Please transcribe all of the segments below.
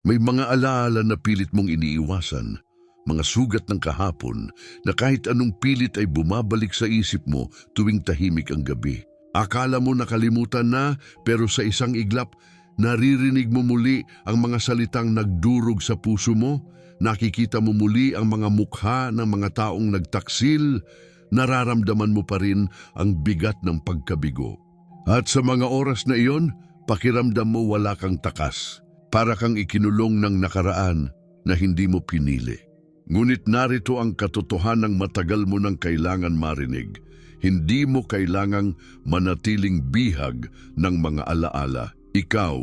May mga alaala na pilit mong iniiwasan, mga sugat ng kahapon na kahit anong pilit ay bumabalik sa isip mo tuwing tahimik ang gabi. Akala mo nakalimutan na, pero sa isang iglap, naririnig mo muli ang mga salitang nagdurog sa puso mo, nakikita mo muli ang mga mukha ng mga taong nagtaksil, nararamdaman mo pa rin ang bigat ng pagkabigo. At sa mga oras na iyon, pakiramdam mo wala kang takas. Para kang ikinulong ng nakaraan na hindi mo pinili. Ngunit narito ang katotohanang matagal mo nang kailangan marinig. Hindi mo kailangang manatiling bihag ng mga alaala. Ikaw,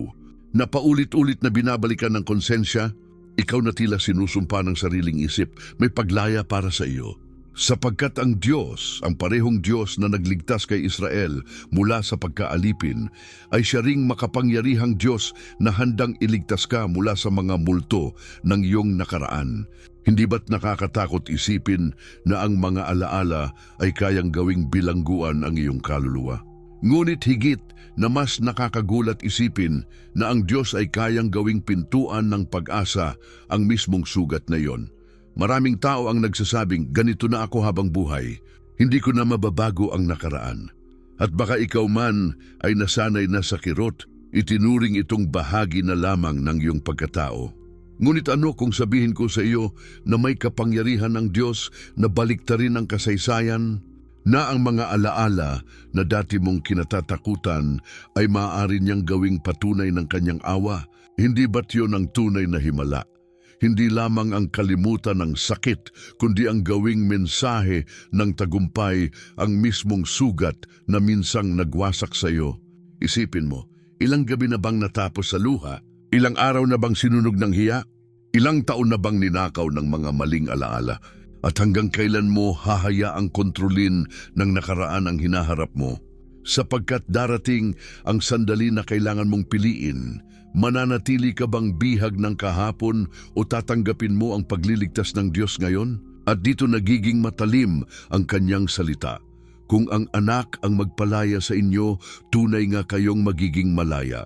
na paulit-ulit na binabalikan ng konsensya, ikaw na tila sinusumpa ng sariling isip, may paglaya para sa iyo. Sapagkat ang Diyos, ang parehong Diyos na nagligtas kay Israel mula sa pagkaalipin, ay siya ring makapangyarihang Diyos na handang iligtas ka mula sa mga multo ng iyong nakaraan. Hindi ba't nakakatakot isipin na ang mga alaala ay kayang gawing bilangguan ang iyong kaluluwa? Ngunit higit na mas nakakagulat isipin na ang Diyos ay kayang gawing pintuan ng pag-asa ang mismong sugat na iyon. Maraming tao ang nagsasabing, ganito na ako habang buhay, hindi ko na mababago ang nakaraan. At baka ikaw man ay nasanay na sa kirot, itinuring itong bahagi na lamang ng iyong pagkatao. Ngunit ano kung sabihin ko sa iyo na may kapangyarihan ng Diyos na baliktarin ang kasaysayan, na ang mga alaala na dati mong kinatatakutan ay maaari niyang gawing patunay ng kanyang awa? Hindi ba't yun ang tunay na himala? Hindi lamang ang kalimutan ng sakit, kundi ang gawing mensahe ng tagumpay ang mismong sugat na minsang nagwasak sa iyo. Isipin mo, ilang gabi na bang natapos sa luha? Ilang araw na bang sinunog ng hiya? Ilang taon na bang ninakaw ng mga maling alaala? At hanggang kailan mo hahayaang kontrolin ng nakaraan ang hinaharap mo? Sapagkat darating ang sandali na kailangan mong piliin. Mananatili ka bang bihag ng kahapon o tatanggapin mo ang pagliligtas ng Diyos ngayon? At dito nagiging matalim ang kanyang salita. Kung ang anak ang magpalaya sa inyo, tunay nga kayong magiging malaya.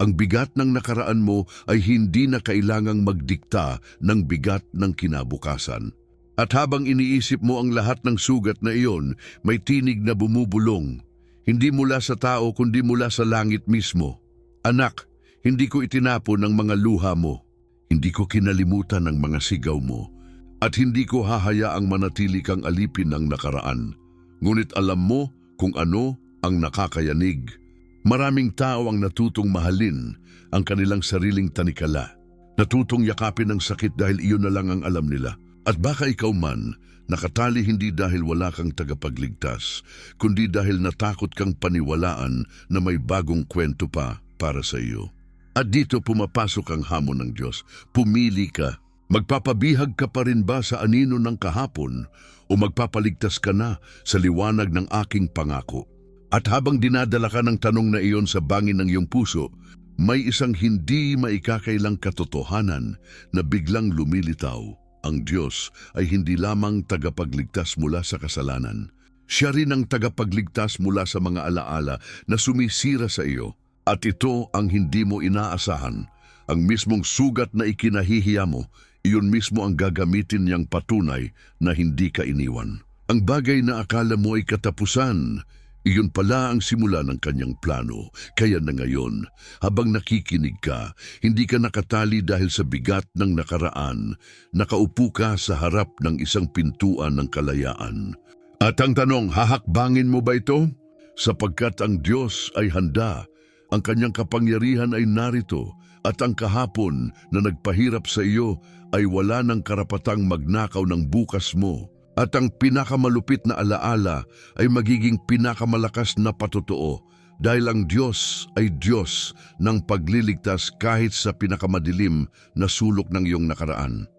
Ang bigat ng nakaraan mo ay hindi na kailangang magdikta ng bigat ng kinabukasan. At habang iniisip mo ang lahat ng sugat na iyon, may tinig na bumubulong. Hindi mula sa tao kundi mula sa langit mismo. Anak, hindi ko itinapon ang mga luha mo. Hindi ko kinalimutan ang mga sigaw mo. At hindi ko hahayaang manatili kang alipin ng nakaraan. Ngunit alam mo kung ano ang nakakayanig. Maraming tao ang natutong mahalin ang kanilang sariling tanikala. Natutong yakapin ang sakit dahil iyon na lang ang alam nila. At baka ikaw man, nakatali hindi dahil wala kang tagapagligtas, kundi dahil natakot kang paniwalaan na may bagong kwento pa para sa iyo. At dito pumapasok ang hamon ng Diyos. Pumili ka. Magpapabihag ka pa rin ba sa anino ng kahapon o magpapaligtas ka na sa liwanag ng aking pangako? At habang dinadala ka ng tanong na iyon sa bangin ng iyong puso, may isang hindi maikakailang katotohanan na biglang lumilitaw. Ang Diyos ay hindi lamang tagapagligtas mula sa kasalanan. Siya rin ang tagapagligtas mula sa mga alaala na sumisira sa iyo. At ito ang hindi mo inaasahan. Ang mismong sugat na ikinahihiya mo, iyon mismo ang gagamitin niyang patunay na hindi ka iniwan. Ang bagay na akala mo ay katapusan, iyon pala ang simula ng kanyang plano. Kaya na ngayon, habang nakikinig ka, hindi ka nakatali dahil sa bigat ng nakaraan. Nakaupo ka sa harap ng isang pintuan ng kalayaan. At ang tanong, hahakbangin mo ba ito? Sapagkat ang Diyos ay handa. Ang kanyang kapangyarihan ay narito at ang kahapon na nagpahirap sa iyo ay wala ng karapatang magnakaw ng bukas mo. At ang pinakamalupit na alaala ay magiging pinakamalakas na patotoo dahil ang Diyos ay Diyos ng pagliligtas kahit sa pinakamadilim na sulok ng iyong nakaraan.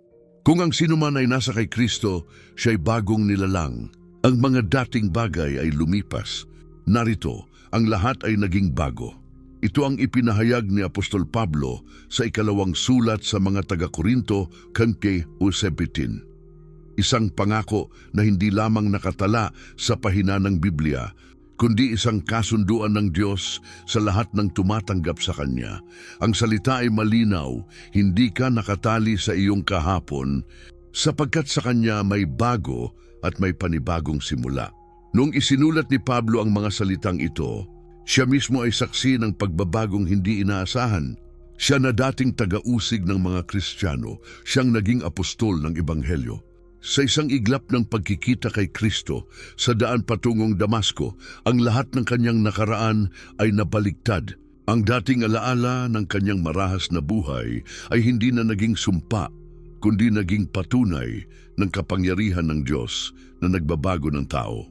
Kung ang sinuman ay nasa kay Kristo, siya'y bagong nilalang. Ang mga dating bagay ay lumipas. Narito, ang lahat ay naging bago. Ito ang ipinahayag ni Apostol Pablo sa ikalawang sulat sa mga taga-Korinto kay Usebitin. Isang pangako na hindi lamang nakatala sa pahina ng Biblia, kundi isang kasunduan ng Diyos sa lahat ng tumatanggap sa Kanya. Ang salita ay malinaw, hindi ka nakatali sa iyong kahapon, sapagkat sa Kanya may bago at may panibagong simula. Nung isinulat ni Pablo ang mga salitang ito, siya mismo ay saksi ng pagbabagong hindi inaasahan. Siya na dating taga-usig ng mga Kristiyano, siyang naging apostol ng Ebanghelyo. Sa isang iglap ng pagkikita kay Kristo sa daan patungong Damasco, ang lahat ng kanyang nakaraan ay nabaligtad. Ang dating alaala ng kanyang marahas na buhay ay hindi na naging sumpa, kundi naging patunay ng kapangyarihan ng Diyos na nagbabago ng tao.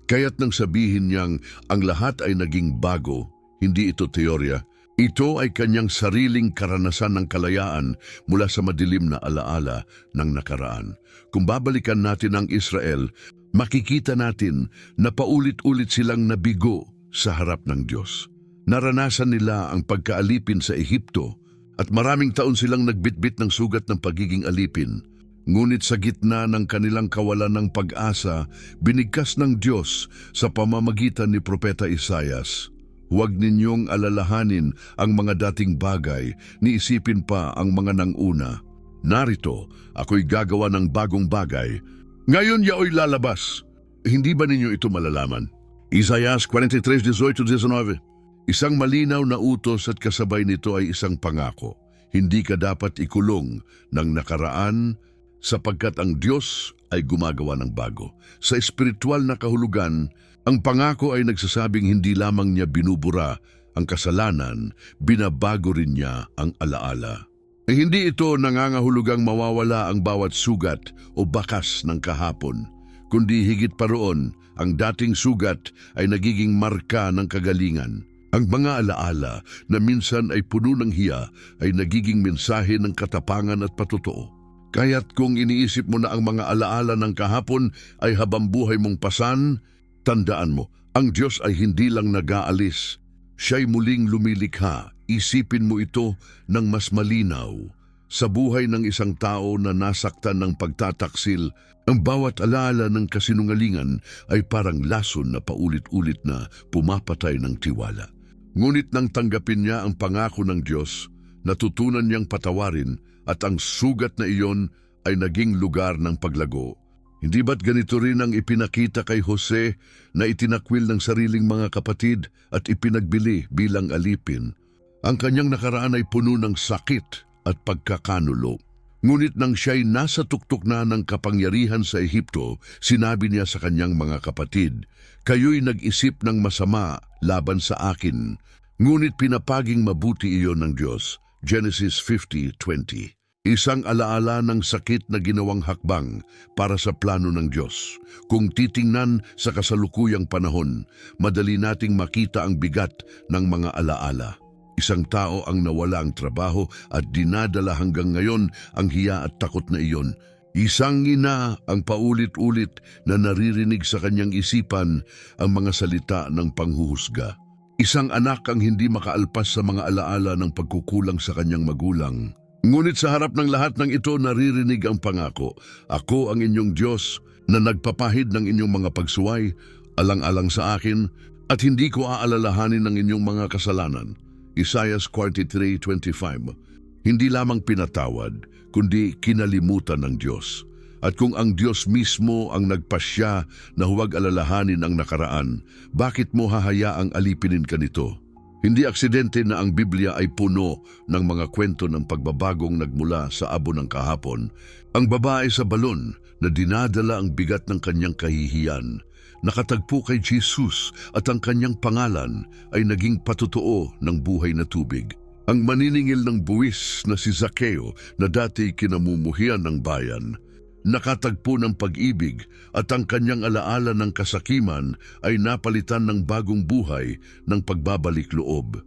Kaya't nang sabihin niyang ang lahat ay naging bago, hindi ito teorya. Ito ay kanyang sariling karanasan ng kalayaan mula sa madilim na alaala ng nakaraan. Kung babalikan natin ang Israel, makikita natin na paulit-ulit silang nabigo sa harap ng Diyos. Naranasan nila ang pagkaalipin sa Ehipto at maraming taon silang nagbitbit ng sugat ng pagiging alipin. Ngunit sa gitna ng kanilang kawalan ng pag-asa, binigkas ng Diyos sa pamamagitan ni Propeta Isaias. Huwag ninyong alalahanin ang mga dating bagay, ni isipin pa ang mga nanguna. Narito, ako'y gagawa ng bagong bagay. Ngayon yao'y lalabas. Hindi ba ninyo ito malalaman? Isaias 43:18-19. Isang malinaw na utos at kasabay nito ay isang pangako. Hindi ka dapat ikulong ng nakaraan sapagkat ang Diyos ay gumagawa ng bago. Sa espiritual na kahulugan, ang pangako ay nagsasabing hindi lamang niya binubura ang kasalanan, binabago rin niya ang alaala. Hindi ito nangangahulugang mawawala ang bawat sugat o bakas ng kahapon, kundi higit pa roon, ang dating sugat ay nagiging marka ng kagalingan. Ang mga alaala na minsan ay puno ng hiya ay nagiging mensahe ng katapangan at patotoo. Kaya't kung iniisip mo na ang mga alaala ng kahapon ay habambuhay mong pasan, tandaan mo, ang Diyos ay hindi lang nag-aalis. Siya'y muling lumilikha. Isipin mo ito ng mas malinaw. Sa buhay ng isang tao na nasaktan ng pagtataksil, ang bawat alaala ng kasinungalingan ay parang lason na paulit-ulit na pumapatay ng tiwala. Ngunit nang tanggapin niya ang pangako ng Diyos, natutunan niyang patawarin at ang sugat na iyon ay naging lugar ng paglago. Hindi ba't ganito rin ang ipinakita kay Jose na itinakwil ng sariling mga kapatid at ipinagbili bilang alipin? Ang kanyang nakaraan ay puno ng sakit at pagkakanulo. Ngunit nang siya'y nasa tuktok na ng kapangyarihan sa Ehipto, sinabi niya sa kanyang mga kapatid, "Kayo'y nag-isip ng masama laban sa akin, ngunit pinapaging mabuti iyon ng Diyos." Genesis 50:20. Isang alaala ng sakit na ginawang hakbang para sa plano ng Diyos. Kung titingnan sa kasalukuyang panahon, madali nating makita ang bigat ng mga alaala. Isang tao ang nawala ang trabaho at dinadala hanggang ngayon ang hiya at takot na iyon. Isang ina ang paulit-ulit na naririnig sa kanyang isipan ang mga salita ng panghuhusga. Isang anak ang hindi makaalpas sa mga alaala ng pagkukulang sa kanyang magulang. Ngunit sa harap ng lahat ng ito naririnig ang pangako, "Ako ang inyong Diyos na nagpapahid ng inyong mga pagsuway, alang-alang sa akin, at hindi ko aalalahanin ng inyong mga kasalanan." Isaiah 43:25. Hindi lamang pinatawad, kundi kinalimutan ng Diyos. At kung ang Diyos mismo ang nagpasya na huwag alalahanin ang nakaraan, bakit mo hahayaang alipinin ka nito? Hindi aksidente na ang Biblia ay puno ng mga kwento ng pagbabagong nagmula sa abo ng kahapon. Ang babae sa balon na dinadala ang bigat ng kanyang kahihiyan, nakatagpo kay Jesus at ang kanyang pangalan ay naging patotoo ng buhay na tubig. Ang maniningil ng buwis na si Zaccheo na dati kinamumuhian ng bayan, nakatagpo ng pag-ibig at ang kanyang alaala ng kasakiman ay napalitan ng bagong buhay ng pagbabalik loob.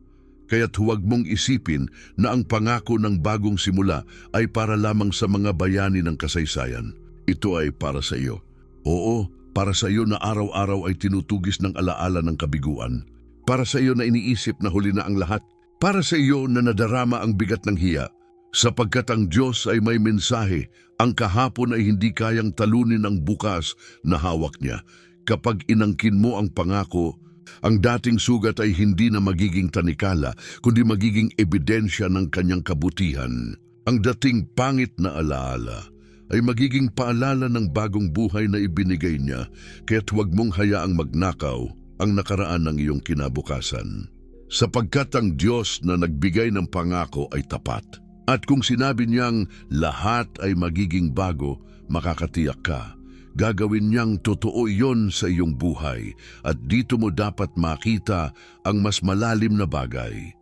Kaya't huwag mong isipin na ang pangako ng bagong simula ay para lamang sa mga bayani ng kasaysayan. Ito ay para sa iyo. Oo, para sa iyo na araw-araw ay tinutugis ng alaala ng kabiguan. Para sa iyo na iniisip na huli na ang lahat. Para sa iyo na nadarama ang bigat ng hiya. Sapagkat ang Diyos ay may mensahe, ang kahapon ay hindi kayang talunin ang bukas na hawak niya. Kapag inangkin mo ang pangako, Ang dating sugat ay hindi na magiging tanikala, kundi magiging ebidensya ng kanyang kabutihan. Ang dating pangit na alaala ay magiging paalala ng bagong buhay na ibinigay niya, kaya't huwag mong hayaang magnakaw ang nakaraan ng iyong kinabukasan. Sapagkat ang Diyos na nagbigay ng pangako ay tapat. At kung sinabi niyang lahat ay magiging bago, makakatiyak ka. Gagawin niyang totoo iyon sa iyong buhay at dito mo dapat makita ang mas malalim na bagay.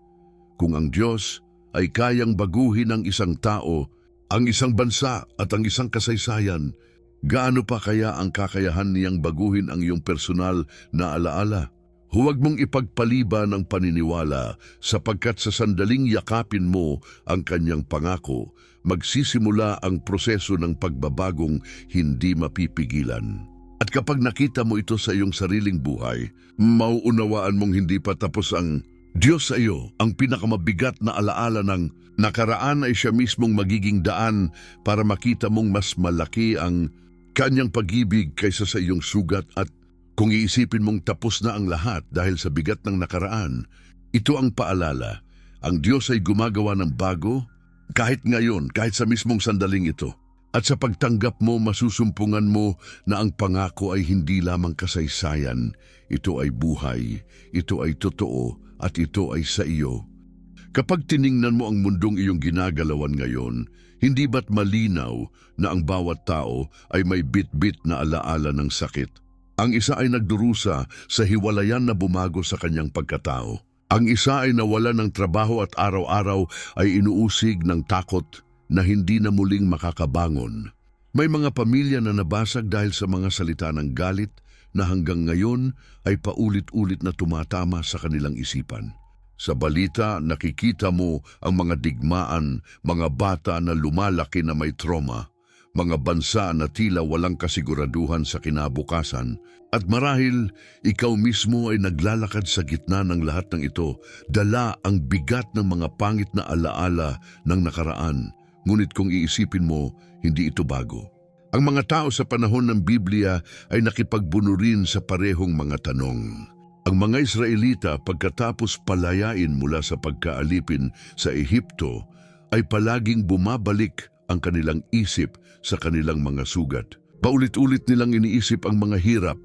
Kung ang Diyos ay kayang baguhin ang isang tao, ang isang bansa at ang isang kasaysayan, gaano pa kaya ang kakayahan niyang baguhin ang iyong personal na alaala? Huwag mong ipagpaliban ang paniniwala sapagkat sa sandaling yakapin mo ang kanyang pangako, magsisimula ang proseso ng pagbabagong hindi mapipigilan. At kapag nakita mo ito sa iyong sariling buhay, mauunawaan mong hindi pa tapos ang Diyos sa iyo. Ang pinakamabigat na alaala ng nakaraan ay siya mismong magiging daan para makita mong mas malaki ang kanyang pag-ibig kaysa sa iyong sugat. At kung iisipin mong tapos na ang lahat dahil sa bigat ng nakaraan, ito ang paalala. Ang Diyos ay gumagawa ng bago kahit ngayon, kahit sa mismong sandaling ito. At sa pagtanggap mo, masusumpungan mo na ang pangako ay hindi lamang kasaysayan. Ito ay buhay, ito ay totoo, at ito ay sa iyo. Kapag tiningnan mo ang mundong iyong ginagalawan ngayon, hindi ba't malinaw na ang bawat tao ay may bit-bit na alaala ng sakit? Ang isa ay nagdurusa sa hiwalayan na bumago sa kanyang pagkatao. Ang isa ay nawala ng trabaho at araw-araw ay inuusig ng takot na hindi na muling makakabangon. May mga pamilya na nabasag dahil sa mga salita ng galit na hanggang ngayon ay paulit-ulit na tumatama sa kanilang isipan. Sa balita, nakikita mo ang mga digmaan, mga bata na lumalaki na may trauma, mga bansa na tila walang kasiguraduhan sa kinabukasan, at marahil ikaw mismo ay naglalakad sa gitna ng lahat ng ito, dala ang bigat ng mga pangit na alaala ng nakaraan. Ngunit kung iisipin mo, hindi ito bago. Ang mga tao sa panahon ng Biblia ay nakipagbuno rin sa parehong mga tanong. Ang mga Israelita pagkatapos palayain mula sa pagkaalipin sa Ehipto ay palaging bumabalik ang kanilang isip sa kanilang mga sugat. Paulit-ulit nilang iniisip ang mga hirap,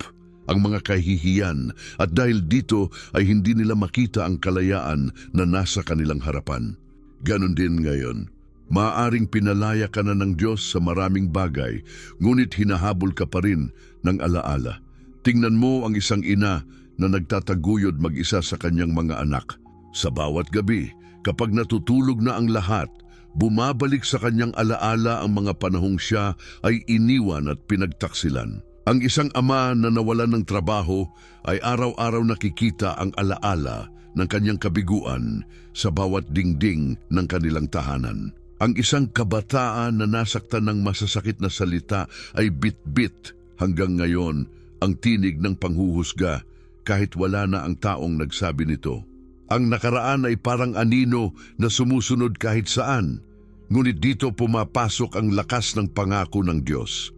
ang mga kahihiyan, at dahil dito ay hindi nila makita ang kalayaan na nasa kanilang harapan. Ganon din ngayon. Maaaring pinalaya ka na ng Diyos sa maraming bagay, ngunit hinahabol ka pa rin ng alaala. Tingnan mo ang isang ina na nagtataguyod mag-isa sa kanyang mga anak. Sa bawat gabi, kapag natutulog na ang lahat, bumabalik sa kanyang alaala ang mga panahong siya ay iniwan at pinagtaksilan. Ang isang ama na nawalan ng trabaho ay araw-araw nakikita ang alaala ng kanyang kabiguan sa bawat dingding ng kanilang tahanan. Ang isang kabataan na nasaktan ng masasakit na salita ay bit-bit hanggang ngayon ang tinig ng panghuhusga kahit wala na ang taong nagsabi nito. Ang nakaraan ay parang anino na sumusunod kahit saan, ngunit dito pumapasok ang lakas ng pangako ng Diyos.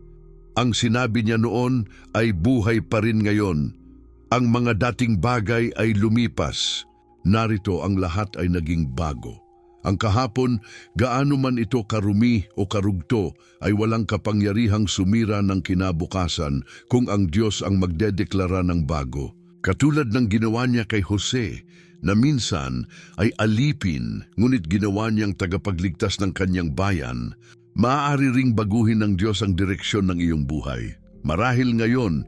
Ang sinabi niya noon ay buhay pa rin ngayon. Ang mga dating bagay ay lumipas. Narito ang lahat ay naging bago. Ang kahapon, gaano man ito karumi o karugto, ay walang kapangyarihang sumira ng kinabukasan kung ang Diyos ang magdedeklara ng bago. Katulad ng ginawa niya kay Jose, na minsan ay alipin ngunit ginawa niyang tagapagligtas ng kanyang bayan, maaari ring baguhin ng Diyos ang direksyon ng iyong buhay. Marahil ngayon,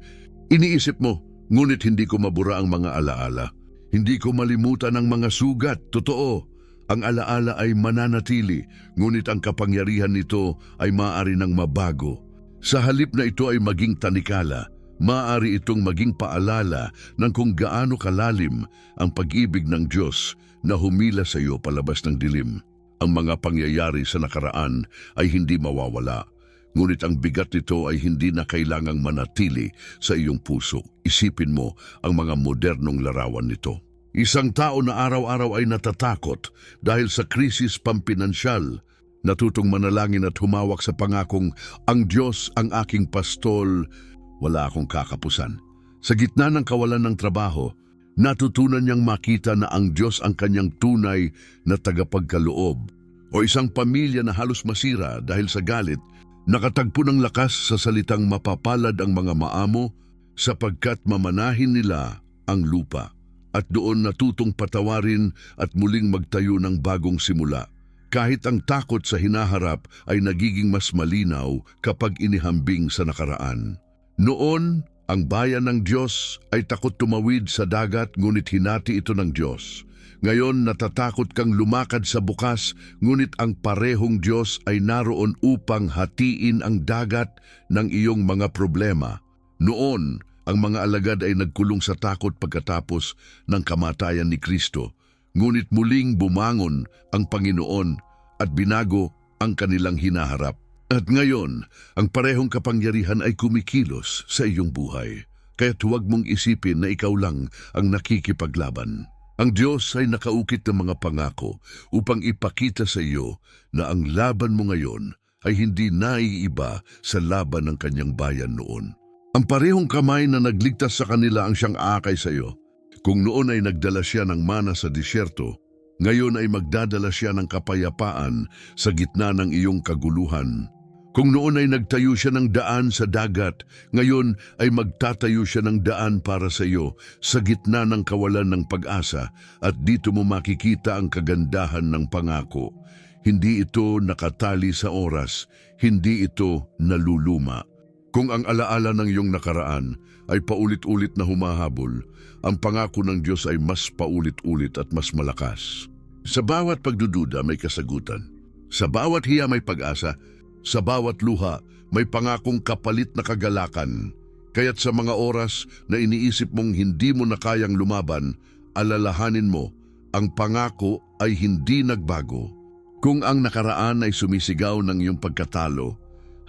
iniisip mo, ngunit hindi ko mabura ang mga alaala. Hindi ko malimutan ang mga sugat, totoo. Ang alaala ay mananatili, ngunit ang kapangyarihan nito ay maaari nang mabago. Sa halip na ito ay maging tanikala, maaari itong maging paalala ng kung gaano kalalim ang pag-ibig ng Diyos na humila sa iyo palabas ng dilim. Ang mga pangyayari sa nakaraan ay hindi mawawala, ngunit ang bigat nito ay hindi na kailangang manatili sa iyong puso. Isipin mo ang mga modernong larawan nito. Isang tao na araw-araw ay natatakot dahil sa krisis pampinansyal, natutong manalangin at humawak sa pangakong, ang Diyos ang aking pastol, wala akong kakapusan. Sa gitna ng kawalan ng trabaho, Natutunan niyang makita na ang Diyos ang kanyang tunay na tagapagkaloob. O isang pamilya na halos masira dahil sa galit, nakatagpo ng lakas sa salitang mapapalad ang mga maamo sapagkat mamanahin nila ang lupa. At doon natutong patawarin at muling magtayo ng bagong simula. Kahit ang takot sa hinaharap ay nagiging mas malinaw kapag inihambing sa nakaraan. Noon, ang bayan ng Diyos ay takot tumawid sa dagat ngunit hinati ito ng Diyos. Ngayon natatakot kang lumakad sa bukas ngunit ang parehong Diyos ay naroon upang hatiin ang dagat ng iyong mga problema. Noon, ang mga alagad ay nagkulong sa takot pagkatapos ng kamatayan ni Kristo. Ngunit muling bumangon ang Panginoon at binago ang kanilang hinaharap. At ngayon, ang parehong kapangyarihan ay kumikilos sa iyong buhay. Kaya't huwag mong isipin na ikaw lang ang nakikipaglaban. Ang Diyos ay nakaukit ng mga pangako upang ipakita sa iyo na ang laban mo ngayon ay hindi naiiba sa laban ng kanyang bayan noon. Ang parehong kamay na nagligtas sa kanila ang siyang aakay sa iyo. Kung noon ay nagdala siya ng mana sa disyerto, ngayon ay magdadala siya ng kapayapaan sa gitna ng iyong kaguluhan. Kung noon ay nagtayo siya ng daan sa dagat, ngayon ay magtatayo siya ng daan para sa iyo sa gitna ng kawalan ng pag-asa at dito mo makikita ang kagandahan ng pangako. Hindi ito nakatali sa oras, hindi ito naluluma. Kung ang alaala ng iyong nakaraan ay paulit-ulit na humahabol, ang pangako ng Diyos ay mas paulit-ulit at mas malakas. Sa bawat pagdududa may kasagutan. Sa bawat hiya may pag-asa. Sa bawat luha, may pangakong kapalit na kagalakan. Kaya't sa mga oras na iniisip mong hindi mo na kayang lumaban, alalahanin mo, ang pangako ay hindi nagbago. Kung ang nakaraan ay sumisigaw ng iyong pagkatalo,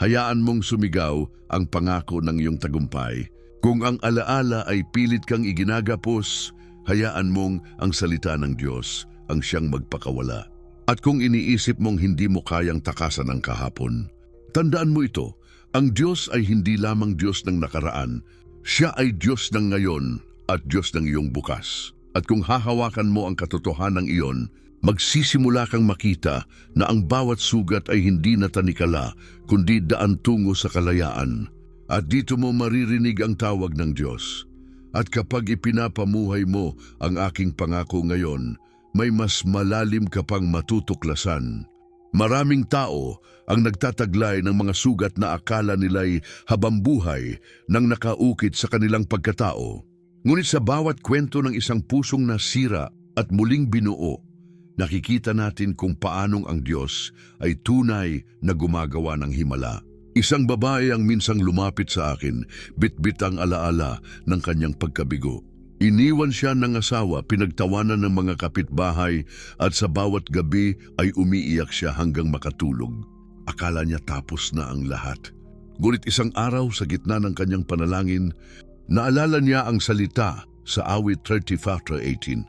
hayaan mong sumigaw ang pangako ng iyong tagumpay. Kung ang alaala ay pilit kang iginagapos, hayaan mong ang salita ng Diyos ang siyang magpakawala. At kung iniisip mong hindi mo kayang takasan ang kahapon, tandaan mo ito, ang Diyos ay hindi lamang Diyos ng nakaraan, siya ay Diyos ng ngayon at Diyos ng iyong bukas. At kung hahawakan mo ang katotohanan iyon, magsisimula kang makita na ang bawat sugat ay hindi na tanikala, kundi daan tungo sa kalayaan. At dito mo maririnig ang tawag ng Diyos. At kapag ipinapamuhay mo ang aking pangako ngayon, may mas malalim ka pang matutuklasan. Maraming tao ang nagtataglay ng mga sugat na akala nila'y habambuhay nang nakaukit sa kanilang pagkatao. Ngunit sa bawat kwento ng isang pusong nasira at muling binuo, nakikita natin kung paanong ang Diyos ay tunay na gumagawa ng himala. Isang babae ang minsang lumapit sa akin, bitbit ang alaala ng kanyang pagkabigo. Iniwan siya ng asawa, pinagtawanan ng mga kapitbahay at sa bawat gabi ay umiiyak siya hanggang makatulog. Akala niya tapos na ang lahat. Ngunit isang araw sa gitna ng kanyang panalangin, naalala niya ang salita sa awit 35:18.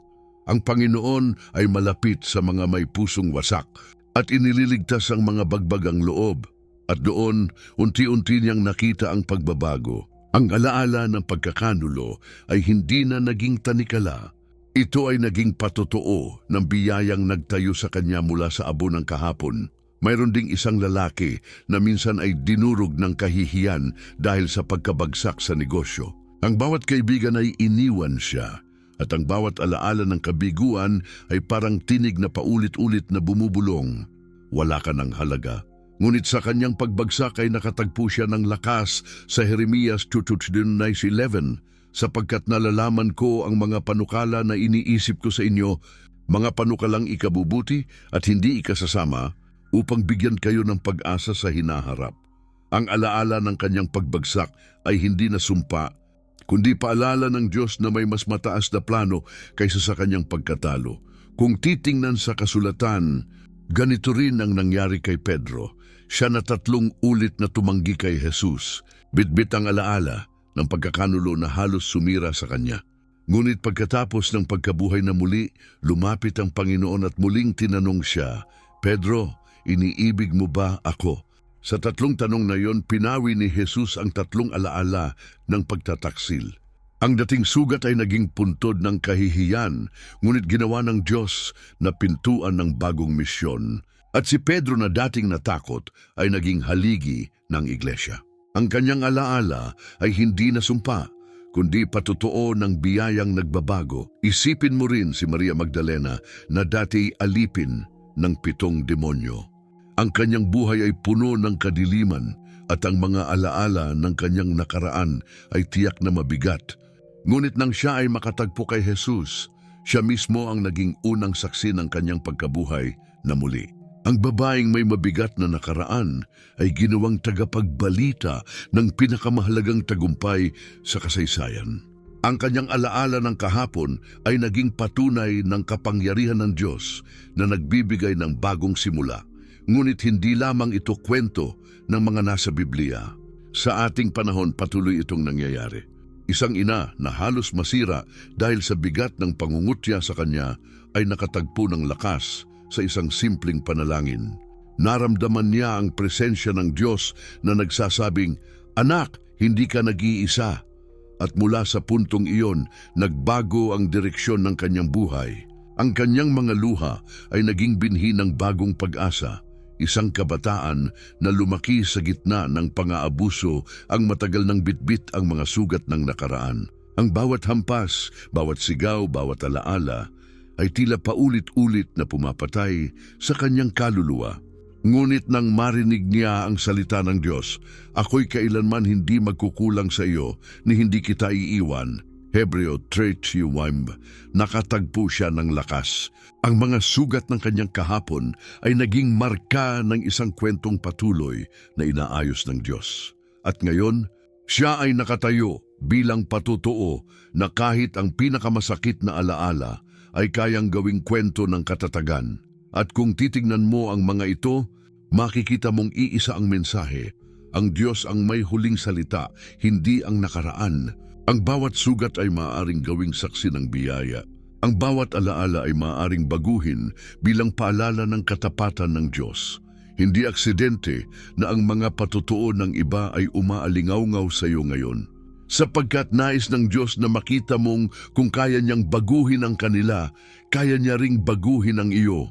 Ang Panginoon ay malapit sa mga may pusong wasak at inililigtas ang mga bagbagang loob. At doon, unti-unti niyang nakita ang pagbabago. Ang alaala ng pagkakanulo ay hindi na naging tanikala. Ito ay naging patotoo ng biyayang nagtayo sa kanya mula sa abo ng kahapon. Mayroon ding isang lalaki na minsan ay dinurog ng kahihiyan dahil sa pagkabagsak sa negosyo. Ang bawat kaibigan ay iniwan siya at ang bawat alaala ng kabiguan ay parang tinig na paulit-ulit na bumubulong. Wala ka ng halaga. Ngunit sa kanyang pagbagsak ay nakatagpo siya ng lakas sa Jeremias 2:11, sapagkat nalalaman ko ang mga panukala na iniisip ko sa inyo, mga panukalang ikabubuti at hindi ikasasama, upang bigyan kayo ng pag-asa sa hinaharap. Ang alaala ng kanyang pagbagsak ay hindi na sumpa, kundi paalala ng Diyos na may mas mataas na plano kaysa sa kanyang pagkatalo. Kung titingnan sa kasulatan, ganito rin ang nangyari kay Pedro. Siya na 3 ulit na tumanggi kay Jesus, bitbit ang alaala ng pagkakanulo na halos sumira sa kanya. Ngunit pagkatapos ng pagkabuhay na muli, lumapit ang Panginoon at muling tinanong siya, Pedro, iniibig mo ba ako? Sa 3 tanong na yon, pinawi ni Jesus ang 3 alaala ng pagtataksil. Ang dating sugat ay naging puntod ng kahihiyan, ngunit ginawa ng Diyos na pintuan ng bagong misyon. At si Pedro na dating natakot ay naging haligi ng iglesia. Ang kanyang alaala ay hindi na sumpa, kundi patotoo ng biyayang nagbabago. Isipin mo rin si Maria Magdalena na dati alipin ng 7 demonyo. Ang kanyang buhay ay puno ng kadiliman at ang mga alaala ng kanyang nakaraan ay tiyak na mabigat. Ngunit nang siya ay makatagpo kay Jesus, siya mismo ang naging unang saksi ng kanyang pagkabuhay na muli. Ang babaeng may mabigat na nakaraan ay ginawang tagapagbalita ng pinakamahalagang tagumpay sa kasaysayan. Ang kanyang alaala ng kahapon ay naging patunay ng kapangyarihan ng Diyos na nagbibigay ng bagong simula. Ngunit hindi lamang ito kwento ng mga nasa Biblia. Sa ating panahon patuloy itong nangyayari. Isang ina na halos masira dahil sa bigat ng pangungutya sa kanya ay nakatagpo ng lakas sa isang simpleng panalangin. Naramdaman niya ang presensya ng Diyos na nagsasabing, "Anak, hindi ka nag-iisa." At mula sa puntong iyon, nagbago ang direksyon ng kanyang buhay. Ang kanyang mga luha ay naging binhi ng bagong pag-asa. Isang kabataan na lumaki sa gitna ng pang-aabuso, ang matagal ng bitbit ang mga sugat ng nakaraan. Ang bawat hampas, bawat sigaw, bawat alaala ay tila paulit-ulit na pumapatay sa kanyang kaluluwa. Ngunit nang marinig niya ang salita ng Diyos, "Ako'y kailanman hindi magkukulang sa iyo, ni hindi kita iiwan." Hebreo 3:1, nakatagpo siya ng lakas. Ang mga sugat ng kanyang kahapon ay naging marka ng isang kwentong patuloy na inaayos ng Diyos. At ngayon, siya ay nakatayo bilang patotoo na kahit ang pinakamasakit na alaala ay kayang gawing kwento ng katatagan. At kung titignan mo ang mga ito, makikita mong iisa ang mensahe. Ang Diyos ang may huling salita, hindi ang nakaraan. Ang bawat sugat ay maaaring gawing saksi ng biyaya. Ang bawat alaala ay maaaring baguhin bilang paalala ng katapatan ng Diyos. Hindi aksidente na ang mga patotoo ng iba ay umaalingaw-ngaw sa iyo ngayon. Sapagkat nais ng Diyos na makita mong kung kaya niyang baguhin ang kanila, kaya niya ring baguhin ang iyo.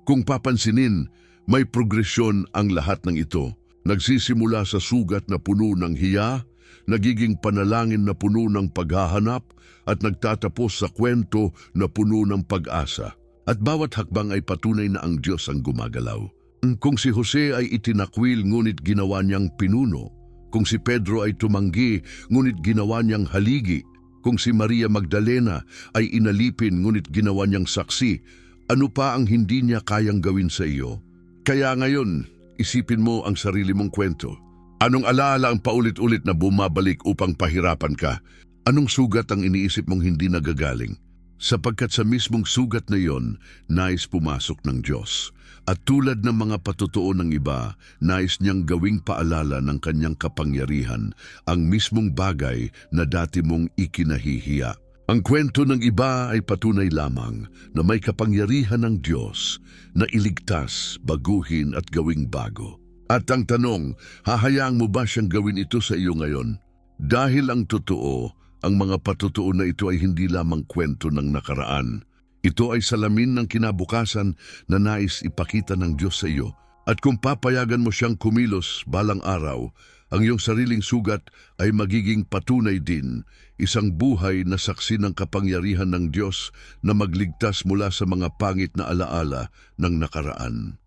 Kung papansinin, may progresyon ang lahat ng ito. Nagsisimula sa sugat na puno ng hiya, nagiging panalangin na puno ng paghahanap, at nagtatapos sa kwento na puno ng pag-asa. At bawat hakbang ay patunay na ang Diyos ang gumagalaw. Kung si Jose ay itinakwil ngunit ginawa niyang pinuno, kung si Pedro ay tumanggi ngunit ginawa niyang haligi, kung si Maria Magdalena ay inalipin ngunit ginawa niyang saksi, ano pa ang hindi niya kayang gawin sa iyo? Kaya ngayon, isipin mo ang sarili mong kwento. Anong alaala ang paulit-ulit na bumabalik upang pahirapan ka? Anong sugat ang iniisip mong hindi nagagaling? Sapagkat sa mismong sugat na iyon, nais pumasok ng Diyos. At tulad ng mga patotoo ng iba, nais niyang gawing paalala ng kanyang kapangyarihan, ang mismong bagay na dati mong ikinahihiya. Ang kwento ng iba ay patunay lamang na may kapangyarihan ng Diyos na iligtas, baguhin at gawing bago. At ang tanong, hahayaan mo ba siyang gawin ito sa iyo ngayon? Dahil ang totoo, ang mga patotoo na ito ay hindi lamang kwento ng nakaraan. Ito ay salamin ng kinabukasan na nais ipakita ng Diyos sa iyo. At kung papayagan mo siyang kumilos balang araw, ang iyong sariling sugat ay magiging patunay din, isang buhay na saksi ng kapangyarihan ng Diyos na magligtas mula sa mga pangit na alaala ng nakaraan.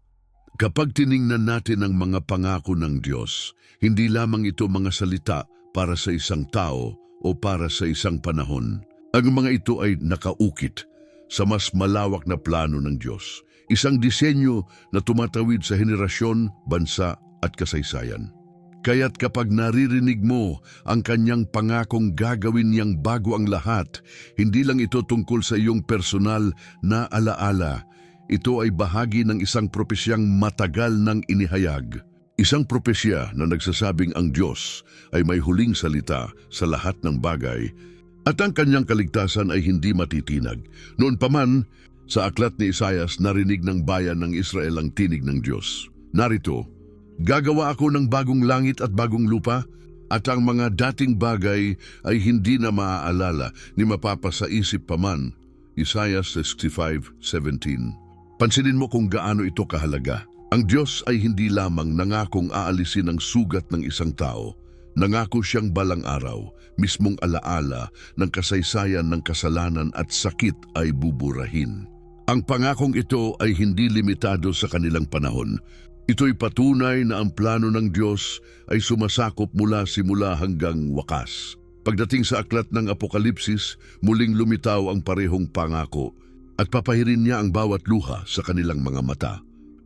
Kapag tiningnan natin ang mga pangako ng Diyos, hindi lamang ito mga salita para sa isang tao o para sa isang panahon. Ang mga ito ay nakaukit sa mas malawak na plano ng Diyos, isang disenyo na tumatawid sa henerasyon, bansa at kasaysayan. Kaya't kapag naririnig mo ang kanyang pangakong gagawin niyang bago ang lahat, hindi lang ito tungkol sa iyong personal na alaala. Ito ay bahagi ng isang propesyang matagal nang inihayag. Isang propesya na nagsasabing ang Diyos ay may huling salita sa lahat ng bagay at ang kanyang kaligtasan ay hindi matitinag. Noon pa man, sa aklat ni Isaias, narinig ng bayan ng Israel ang tinig ng Diyos. Narito, "Gagawa ako ng bagong langit at bagong lupa, at ang mga dating bagay ay hindi na maaalala ni mapapasaisip pa man. Isaiah 65:17. Pansinin mo kung gaano ito kahalaga. Ang Diyos ay hindi lamang nangakong aalisin ang sugat ng isang tao. Nangako siyang balang araw, mismong alaala ng kasaysayan ng kasalanan at sakit ay buburahin. Ang pangakong ito ay hindi limitado sa kanilang panahon. Ito'y patunay na ang plano ng Diyos ay sumasakop mula simula hanggang wakas. Pagdating sa aklat ng Apokalipsis, muling lumitaw ang parehong pangako at papahirin niya ang bawat luha sa kanilang mga mata.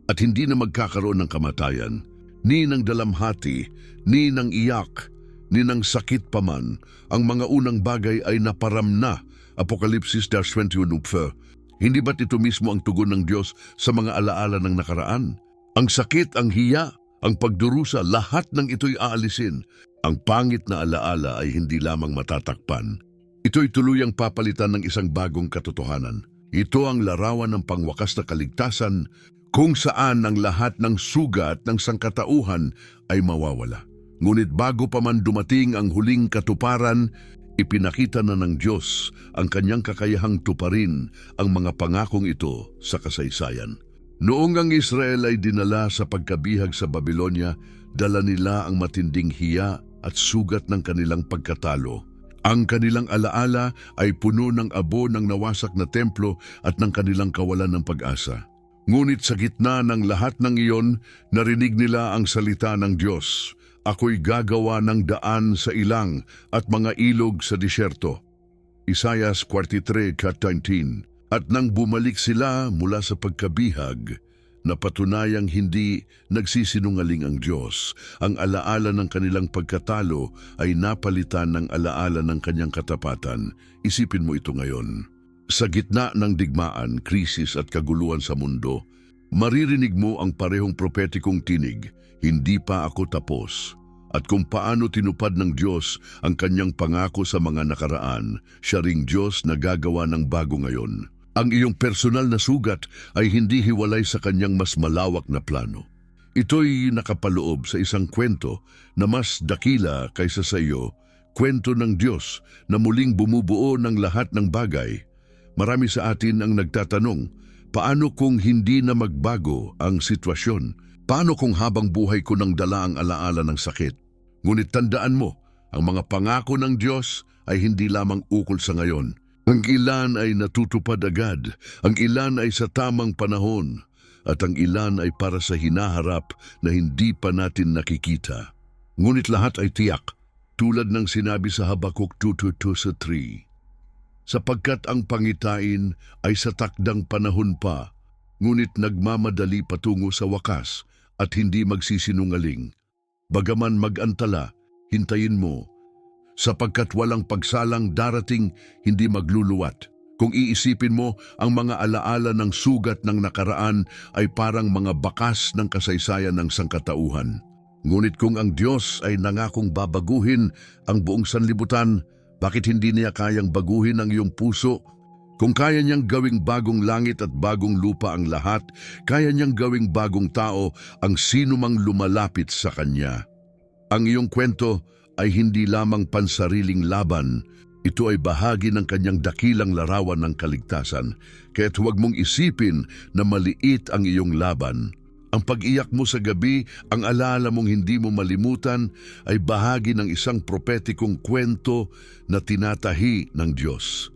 At hindi na magkakaroon ng kamatayan, ni ng dalamhati, ni ng iyak, ni ng sakit paman. Ang mga unang bagay ay naparam na. Apokalipsis 21:4. Hindi ba't ito mismo ang tugon ng Diyos sa mga alaala ng nakaraan? Ang sakit, ang hiya, ang pagdurusa, lahat ng ito'y aalisin. Ang pangit na alaala ay hindi lamang matatakpan. Ito'y tuluyang papalitan ng isang bagong katotohanan. Ito ang larawan ng pangwakas na kaligtasan kung saan ang lahat ng sugat ng sangkatauhan ay mawawala. Ngunit bago pa man dumating ang huling katuparan, ipinakita na ng Diyos ang kanyang kakayahang tuparin ang mga pangakong ito sa kasaysayan. Noong ang Israel ay dinala sa pagkabihag sa Babylonia, dala nila ang matinding hiya at sugat ng kanilang pagkatalo. Ang kanilang alaala ay puno ng abo ng nawasak na templo at ng kanilang kawalan ng pag-asa. Ngunit sa gitna ng lahat ng iyon, narinig nila ang salita ng Diyos. Ako'y gagawa ng daan sa ilang at mga ilog sa disyerto. Isaiah 43:19. At nang bumalik sila mula sa pagkabihag, napatunayang hindi nagsisinungaling ang Diyos. Ang alaala ng kanilang pagkatalo ay napalitan ng alaala ng kanyang katapatan. Isipin mo ito ngayon. Sa gitna ng digmaan, krisis at kaguluhan sa mundo, maririnig mo ang parehong propetikong tinig, hindi pa ako tapos. At kung paano tinupad ng Diyos ang kanyang pangako sa mga nakaraan, siya ring Diyos na gagawa ng bago ngayon. Ang iyong personal na sugat ay hindi hiwalay sa kanyang mas malawak na plano. Ito'y nakapaloob sa isang kwento na mas dakila kaysa sa iyo, kwento ng Diyos na muling bumubuo ng lahat ng bagay. Marami sa atin ang nagtatanong, paano kung hindi na magbago ang sitwasyon? Paano kung habang buhay ko nang dala ang alaala ng sakit? Ngunit tandaan mo, ang mga pangako ng Diyos ay hindi lamang ukol sa ngayon. Ang ilan ay natutupad agad, ang ilan ay sa tamang panahon, at ang ilan ay para sa hinaharap na hindi pa natin nakikita. Ngunit lahat ay tiyak, tulad ng sinabi sa Habakuk 2:2-3. Sapagkat ang pangitain ay sa takdang panahon pa, ngunit nagmamadali patungo sa wakas at hindi magsisinungaling. Bagaman mag-antala, hintayin mo, sapagkat walang pagsalang darating hindi magluluwat. Kung iisipin mo, ang mga alaala ng sugat ng nakaraan ay parang mga bakas ng kasaysayan ng sangkatauhan. Ngunit kung ang Diyos ay nangakong babaguhin ang buong sanlibutan, bakit hindi niya kayang baguhin ang iyong puso? Kung kaya niyang gawing bagong langit at bagong lupa ang lahat, kaya niyang gawing bagong tao ang sinumang lumalapit sa Kanya. Ang iyong kwento ay hindi lamang pansariling laban, ito ay bahagi ng kanyang dakilang larawan ng kaligtasan, kaya't huwag mong isipin na maliit ang iyong laban. Ang pag-iyak mo sa gabi, ang alaala mong hindi mo malimutan, ay bahagi ng isang propetikong kwento na tinatahi ng Diyos.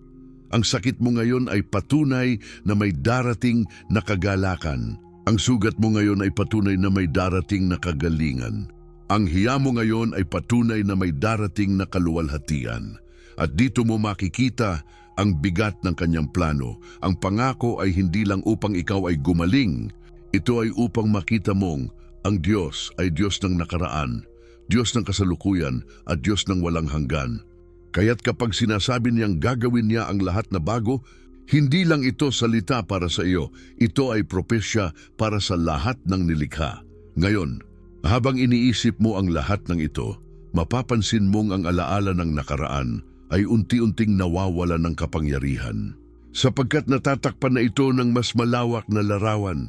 Ang sakit mo ngayon ay patunay na may darating na kagalakan. Ang sugat mo ngayon ay patunay na may darating na kagalingan. Ang hiya mo ngayon ay patunay na may darating na kaluwalhatian. At dito mo makikita ang bigat ng kanyang plano. Ang pangako ay hindi lang upang ikaw ay gumaling. Ito ay upang makita mong ang Diyos ay Diyos ng nakaraan, Diyos ng kasalukuyan at Diyos ng walang hanggan. Kaya't kapag sinasabi niyang gagawin niya ang lahat na bago, hindi lang ito salita para sa iyo, ito ay propesya para sa lahat ng nilikha. Ngayon, habang iniisip mo ang lahat ng ito, mapapansin mong ang alaala ng nakaraan ay unti-unting nawawala ng kapangyarihan. Sapagkat natatakpan na ito ng mas malawak na larawan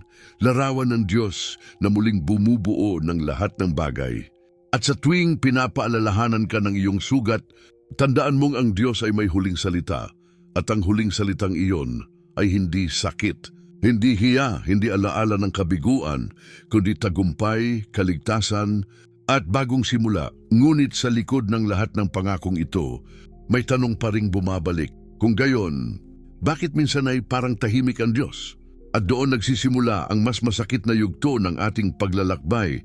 ng Diyos na muling bumubuo ng lahat ng bagay. At sa tuwing pinapaalalahanan ka ng iyong sugat, tandaan mong ang Diyos ay may huling salita at ang huling salitang iyon ay hindi sakit, hindi hiya, hindi alaala ng kabiguan, kundi tagumpay, kaligtasan at bagong simula. Ngunit sa likod ng lahat ng pangakong ito, may tanong pa ring bumabalik. Kung gayon, bakit minsan ay parang tahimik ang Diyos? At doon nagsisimula ang mas masakit na yugto ng ating paglalakbay,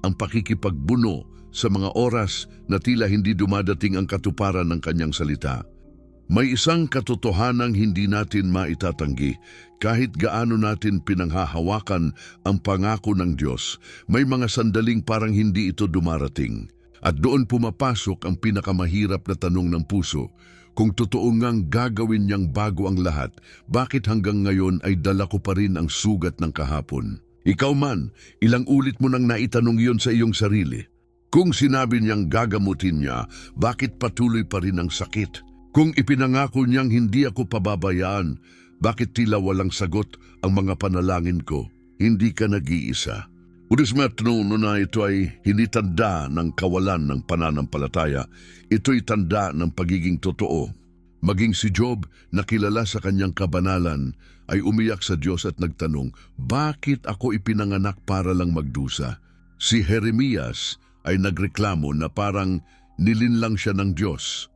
ang pakikipagbuno sa mga oras na tila hindi dumadating ang katuparan ng kanyang salita. May isang katotohanang hindi natin maitatanggi. Kahit gaano natin pinanghahawakan ang pangako ng Diyos, may mga sandaling parang hindi ito dumarating. At doon pumapasok ang pinakamahirap na tanong ng puso. Kung totoo ngang gagawin niyang bago ang lahat, bakit hanggang ngayon ay dala ko pa rin ang sugat ng kahapon? Ikaw man, ilang ulit mo nang naitanong iyon sa iyong sarili. Kung sinabi niyang gagamutin niya, bakit patuloy pa rin ang sakit? Kung ipinangako niyang hindi ako pababayaan, bakit tila walang sagot ang mga panalangin ko? Hindi ka nag-iisa. Udismetno na ito ay hindi tanda ng kawalan ng pananampalataya. Ito'y tanda ng pagiging totoo. Maging si Job na kilala sa kanyang kabanalan ay umiyak sa Diyos at nagtanong, bakit ako ipinanganak para lang magdusa? Si Jeremias ay nagreklamo na parang nilinlang siya ng Diyos.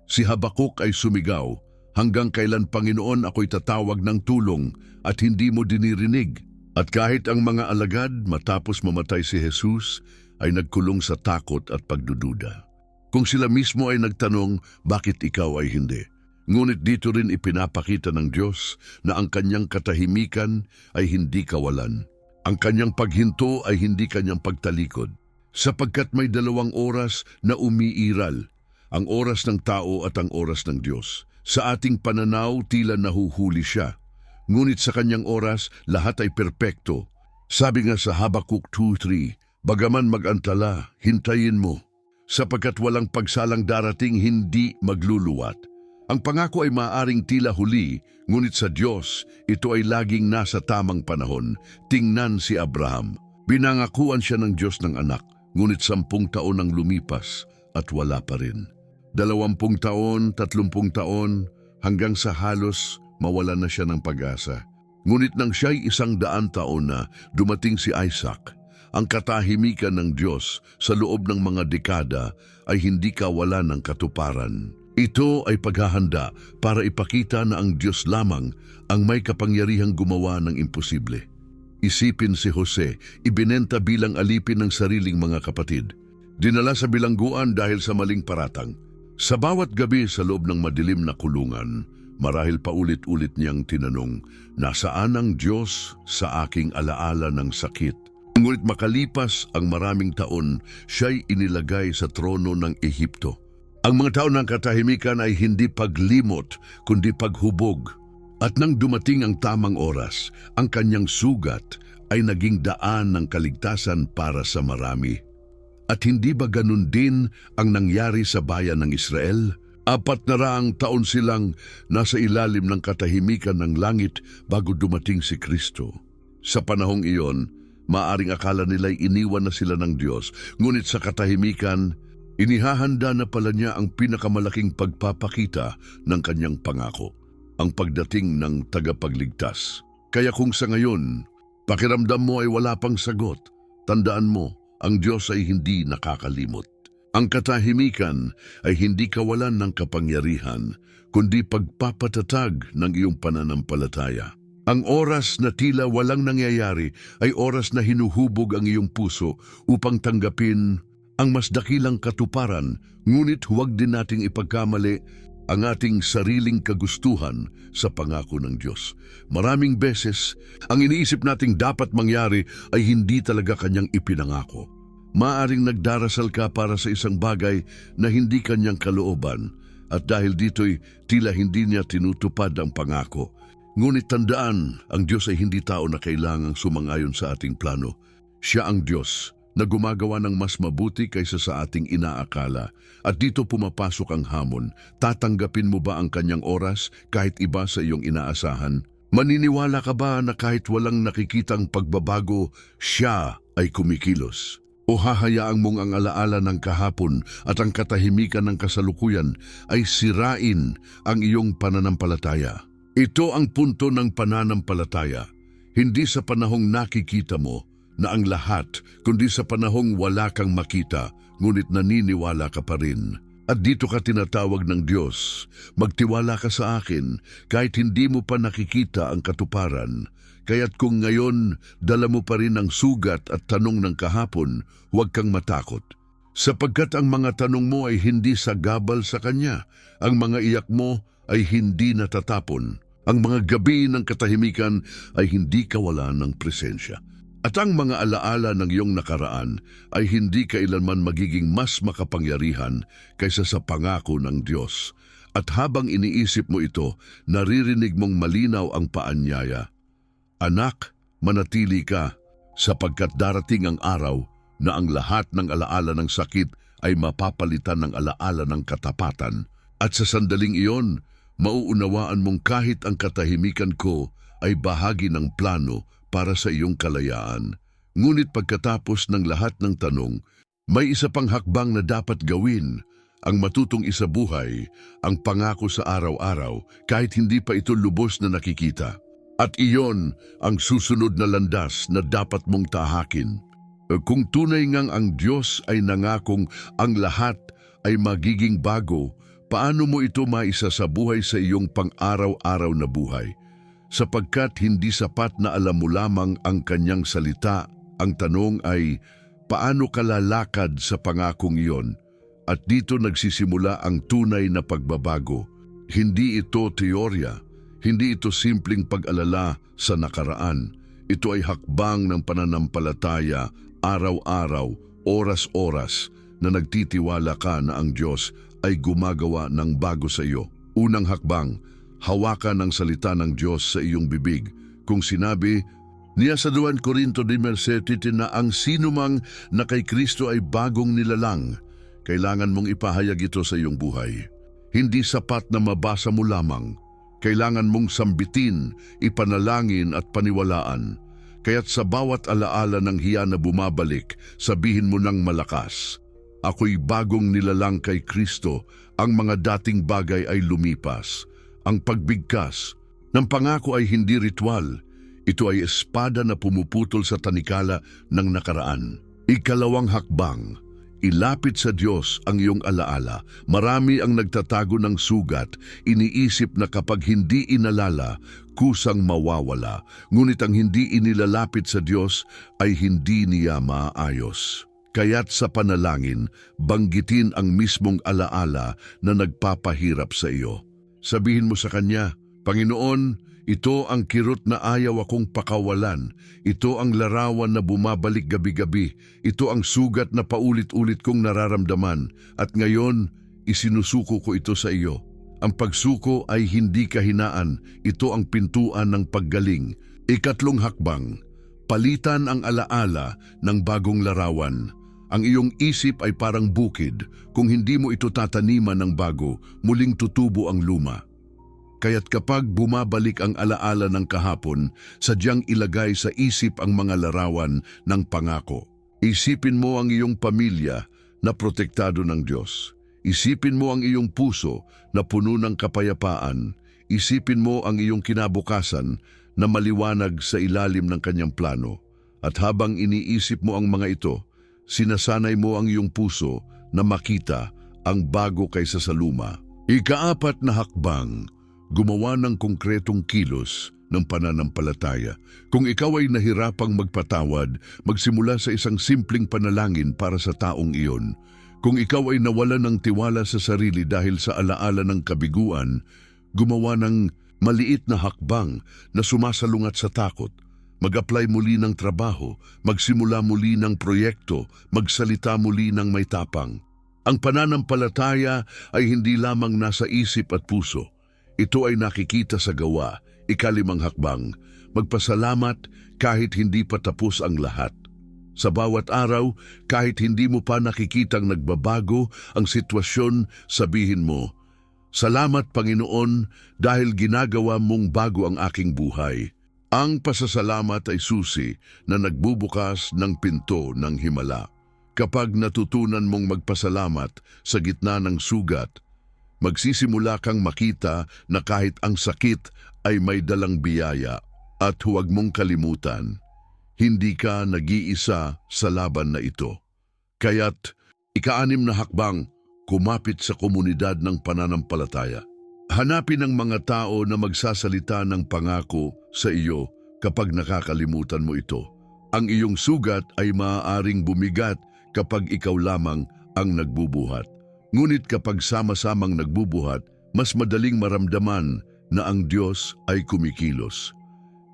Si Habakuk ay sumigaw, hanggang kailan Panginoon ako'y tatawag ng tulong at hindi mo dinirinig? At kahit ang mga alagad matapos mamatay si Jesus ay nagkulong sa takot at pagdududa. Kung sila mismo ay nagtanong, bakit ikaw ay hindi? Ngunit dito rin ipinapakita ng Diyos na ang kanyang katahimikan ay hindi kawalan. Ang kanyang paghinto ay hindi kanyang pagtalikod. Sapagkat may dalawang oras na umiiral, ang oras ng tao at ang oras ng Diyos. Sa ating pananaw, tila nahuhuli siya. Ngunit sa kanyang oras, lahat ay perpekto. Sabi nga sa Habakuk 2:3, bagaman mag-antala, hintayin mo, sapagkat walang pagsalang darating hindi magluluwat. Ang pangako ay maaaring tila huli, ngunit sa Diyos, ito ay laging nasa tamang panahon. Tingnan si Abraham. Binangakuan siya ng Diyos ng anak. Ngunit 10 taon ang lumipas at wala pa rin. 20 taon, 30 taon, hanggang sa halos mawala na siya ng pag-asa. Ngunit nang siya'y 100 taon na, dumating si Isaac. Ang katahimikan ng Diyos sa loob ng mga dekada ay hindi kawalan ng katuparan. Ito ay paghahanda para ipakita na ang Diyos lamang ang may kapangyarihang gumawa ng imposible. Isipin si Jose, ibinenta bilang alipin ng sariling mga kapatid. Dinala sa bilangguan dahil sa maling paratang. Sa bawat gabi sa loob ng madilim na kulungan, marahil paulit-ulit niyang tinanong, nasaan ang Diyos sa aking alaala ng sakit? Ngunit makalipas ang maraming taon, siya'y inilagay sa trono ng Ehipto. Ang mga taon ng katahimikan ay hindi paglimot, kundi paghubog. At nang dumating ang tamang oras, ang kanyang sugat ay naging daan ng kaligtasan para sa marami. At hindi ba ganun din ang nangyari sa bayan ng Israel? 400 taon silang nasa ilalim ng katahimikan ng langit bago dumating si Kristo. Sa panahong iyon, maaring akala nila'y iniwan na sila ng Diyos, ngunit sa katahimikan, inihahanda na pala niya ang pinakamalaking pagpapakita ng kanyang pangako, ang pagdating ng tagapagligtas. Kaya kung sa ngayon, pakiramdam mo ay wala pang sagot, tandaan mo, ang Diyos ay hindi nakakalimot. Ang katahimikan ay hindi kawalan ng kapangyarihan, kundi pagpapatatag ng iyong pananampalataya. Ang oras na tila walang nangyayari ay oras na hinuhubog ang iyong puso upang tanggapin ang mas dakilang katuparan, ngunit huwag din nating ipagkamali ang ating sariling kagustuhan sa pangako ng Diyos. Maraming beses, ang iniisip nating dapat mangyari ay hindi talaga kanyang ipinangako. Maaring nagdarasal ka para sa isang bagay na hindi kanyang kalooban, at dahil dito'y tila hindi niya tinutupad ang pangako. Ngunit tandaan, ang Diyos ay hindi tao na kailangang sumang-ayon sa ating plano. Siya ang Diyos na gumagawa ng mas mabuti kaysa sa ating inaakala. At dito pumapasok ang hamon. Tatanggapin mo ba ang kanyang oras kahit iba sa iyong inaasahan? Maniniwala ka ba na kahit walang nakikitang pagbabago, siya ay kumikilos? O hahayaan mong ang alaala ng kahapon at ang katahimikan ng kasalukuyan ay sirain ang iyong pananampalataya? Ito ang punto ng pananampalataya. Hindi sa panahong nakikita mo na ang lahat, kundi sa panahong wala kang makita, ngunit naniniwala ka pa rin. At dito ka tinatawag ng Diyos, magtiwala ka sa akin kahit hindi mo pa nakikita ang katuparan. Kaya't kung ngayon dala mo pa rin ang sugat at tanong ng kahapon, huwag kang matakot. Sapagkat ang mga tanong mo ay hindi sagabal sa Kanya, ang mga iyak mo ay hindi natatapon. Ang mga gabi ng katahimikan ay hindi kawalan ng presensya. At ang mga alaala ng iyong nakaraan ay hindi kailanman magiging mas makapangyarihan kaysa sa pangako ng Diyos. At habang iniisip mo ito, naririnig mong malinaw ang paanyaya. Anak, manatili ka, sapagkat darating ang araw na ang lahat ng alaala ng sakit ay mapapalitan ng alaala ng katapatan. At sa sandaling iyon, mauunawaan mong kahit ang katahimikan ko ay bahagi ng plano para sa iyong kalayaan. Ngunit pagkatapos ng lahat ng tanong, may isa pang hakbang na dapat gawin, ang matutong isabuhay, ang pangako sa araw-araw kahit hindi pa ito lubos na nakikita. At iyon ang susunod na landas na dapat mong tahakin. Kung tunay ngang ang Diyos ay nangakong ang lahat ay magiging bago, paano mo ito maisasabuhay sa iyong pang-araw-araw na buhay? Sapagkat hindi sapat na alam mo lamang ang kanyang salita, ang tanong ay, paano ka lalakad sa pangakong iyon? At dito nagsisimula ang tunay na pagbabago. Hindi ito teorya, hindi ito simpleng pag-alala sa nakaraan. Ito ay hakbang ng pananampalataya, araw-araw, oras-oras, na nagtitiwala ka na ang Diyos ay gumagawa ng bago sa iyo. Unang hakbang, hawakan ang salita ng Diyos sa iyong bibig. Kung sinabi niya sa 2 Corinto 10:7 na ang sinumang na kay Kristo ay bagong nilalang, kailangan mong ipahayag ito sa iyong buhay. Hindi sapat na mabasa mo lamang. Kailangan mong sambitin, ipanalangin at paniwalaan. Kaya't sa bawat alaala ng hiya na bumabalik, sabihin mo ng malakas, ako'y bagong nilalang kay Kristo, ang mga dating bagay ay lumipas. Ang pagbigkas ng pangako ay hindi ritual. Ito ay espada na pumuputol sa tanikala ng nakaraan. Ikalawang hakbang, ilapit sa Diyos ang iyong alaala. Marami ang nagtatago ng sugat, iniisip na kapag hindi inalala, kusang mawawala. Ngunit ang hindi inilalapit sa Diyos ay hindi niya maayos. Kaya't sa panalangin, banggitin ang mismong alaala na nagpapahirap sa iyo. Sabihin mo sa Kanya, Panginoon, ito ang kirot na ayaw akong pakawalan. Ito ang larawan na bumabalik gabi-gabi. Ito ang sugat na paulit-ulit kong nararamdaman. At ngayon, isinusuko ko ito sa iyo. Ang pagsuko ay hindi kahinaan. Ito ang pintuan ng paggaling. Ikatlong hakbang, palitan ang alaala ng bagong larawan. Ang iyong isip ay parang bukid. Kung hindi mo ito tataniman ng bago, muling tutubo ang luma. Kaya't kapag bumabalik ang alaala ng kahapon, sadyang ilagay sa isip ang mga larawan ng pangako. Isipin mo ang iyong pamilya na protektado ng Diyos. Isipin mo ang iyong puso na puno ng kapayapaan. Isipin mo ang iyong kinabukasan na maliwanag sa ilalim ng Kanyang plano. At habang iniisip mo ang mga ito, sinasanay mo ang iyong puso na makita ang bago kaysa sa luma. Ikaapat na hakbang, gumawa ng konkretong kilos ng pananampalataya. Kung ikaw ay nahirapang magpatawad, magsimula sa isang simpleng panalangin para sa taong iyon. Kung ikaw ay nawala ng tiwala sa sarili dahil sa alaala ng kabiguan, gumawa ng maliit na hakbang na sumasalungat sa takot. Mag-apply muli ng trabaho, magsimula muli ng proyekto, magsalita muli ng may tapang. Ang pananampalataya ay hindi lamang nasa isip at puso. Ito ay nakikita sa gawa. Ikalimang hakbang, magpasalamat kahit hindi pa tapos ang lahat. Sa bawat araw, kahit hindi mo pa nakikitang nagbabago ang sitwasyon, sabihin mo, Salamat Panginoon dahil ginagawa mong bago ang aking buhay. Ang pasasalamat ay susi na nagbubukas ng pinto ng himala. Kapag natutunan mong magpasalamat sa gitna ng sugat, magsisimula kang makita na kahit ang sakit ay may dalang biyaya. At huwag mong kalimutan, hindi ka nag-iisa sa laban na ito. Kaya't ika-6 na hakbang, kumapit sa komunidad ng pananampalataya. Hanapin ang mga tao na magsasalita ng pangako sa iyo kapag nakakalimutan mo ito. Ang iyong sugat ay maaaring bumigat kapag ikaw lamang ang nagbubuhat. Ngunit kapag sama-samang nagbubuhat, mas madaling maramdaman na ang Diyos ay kumikilos.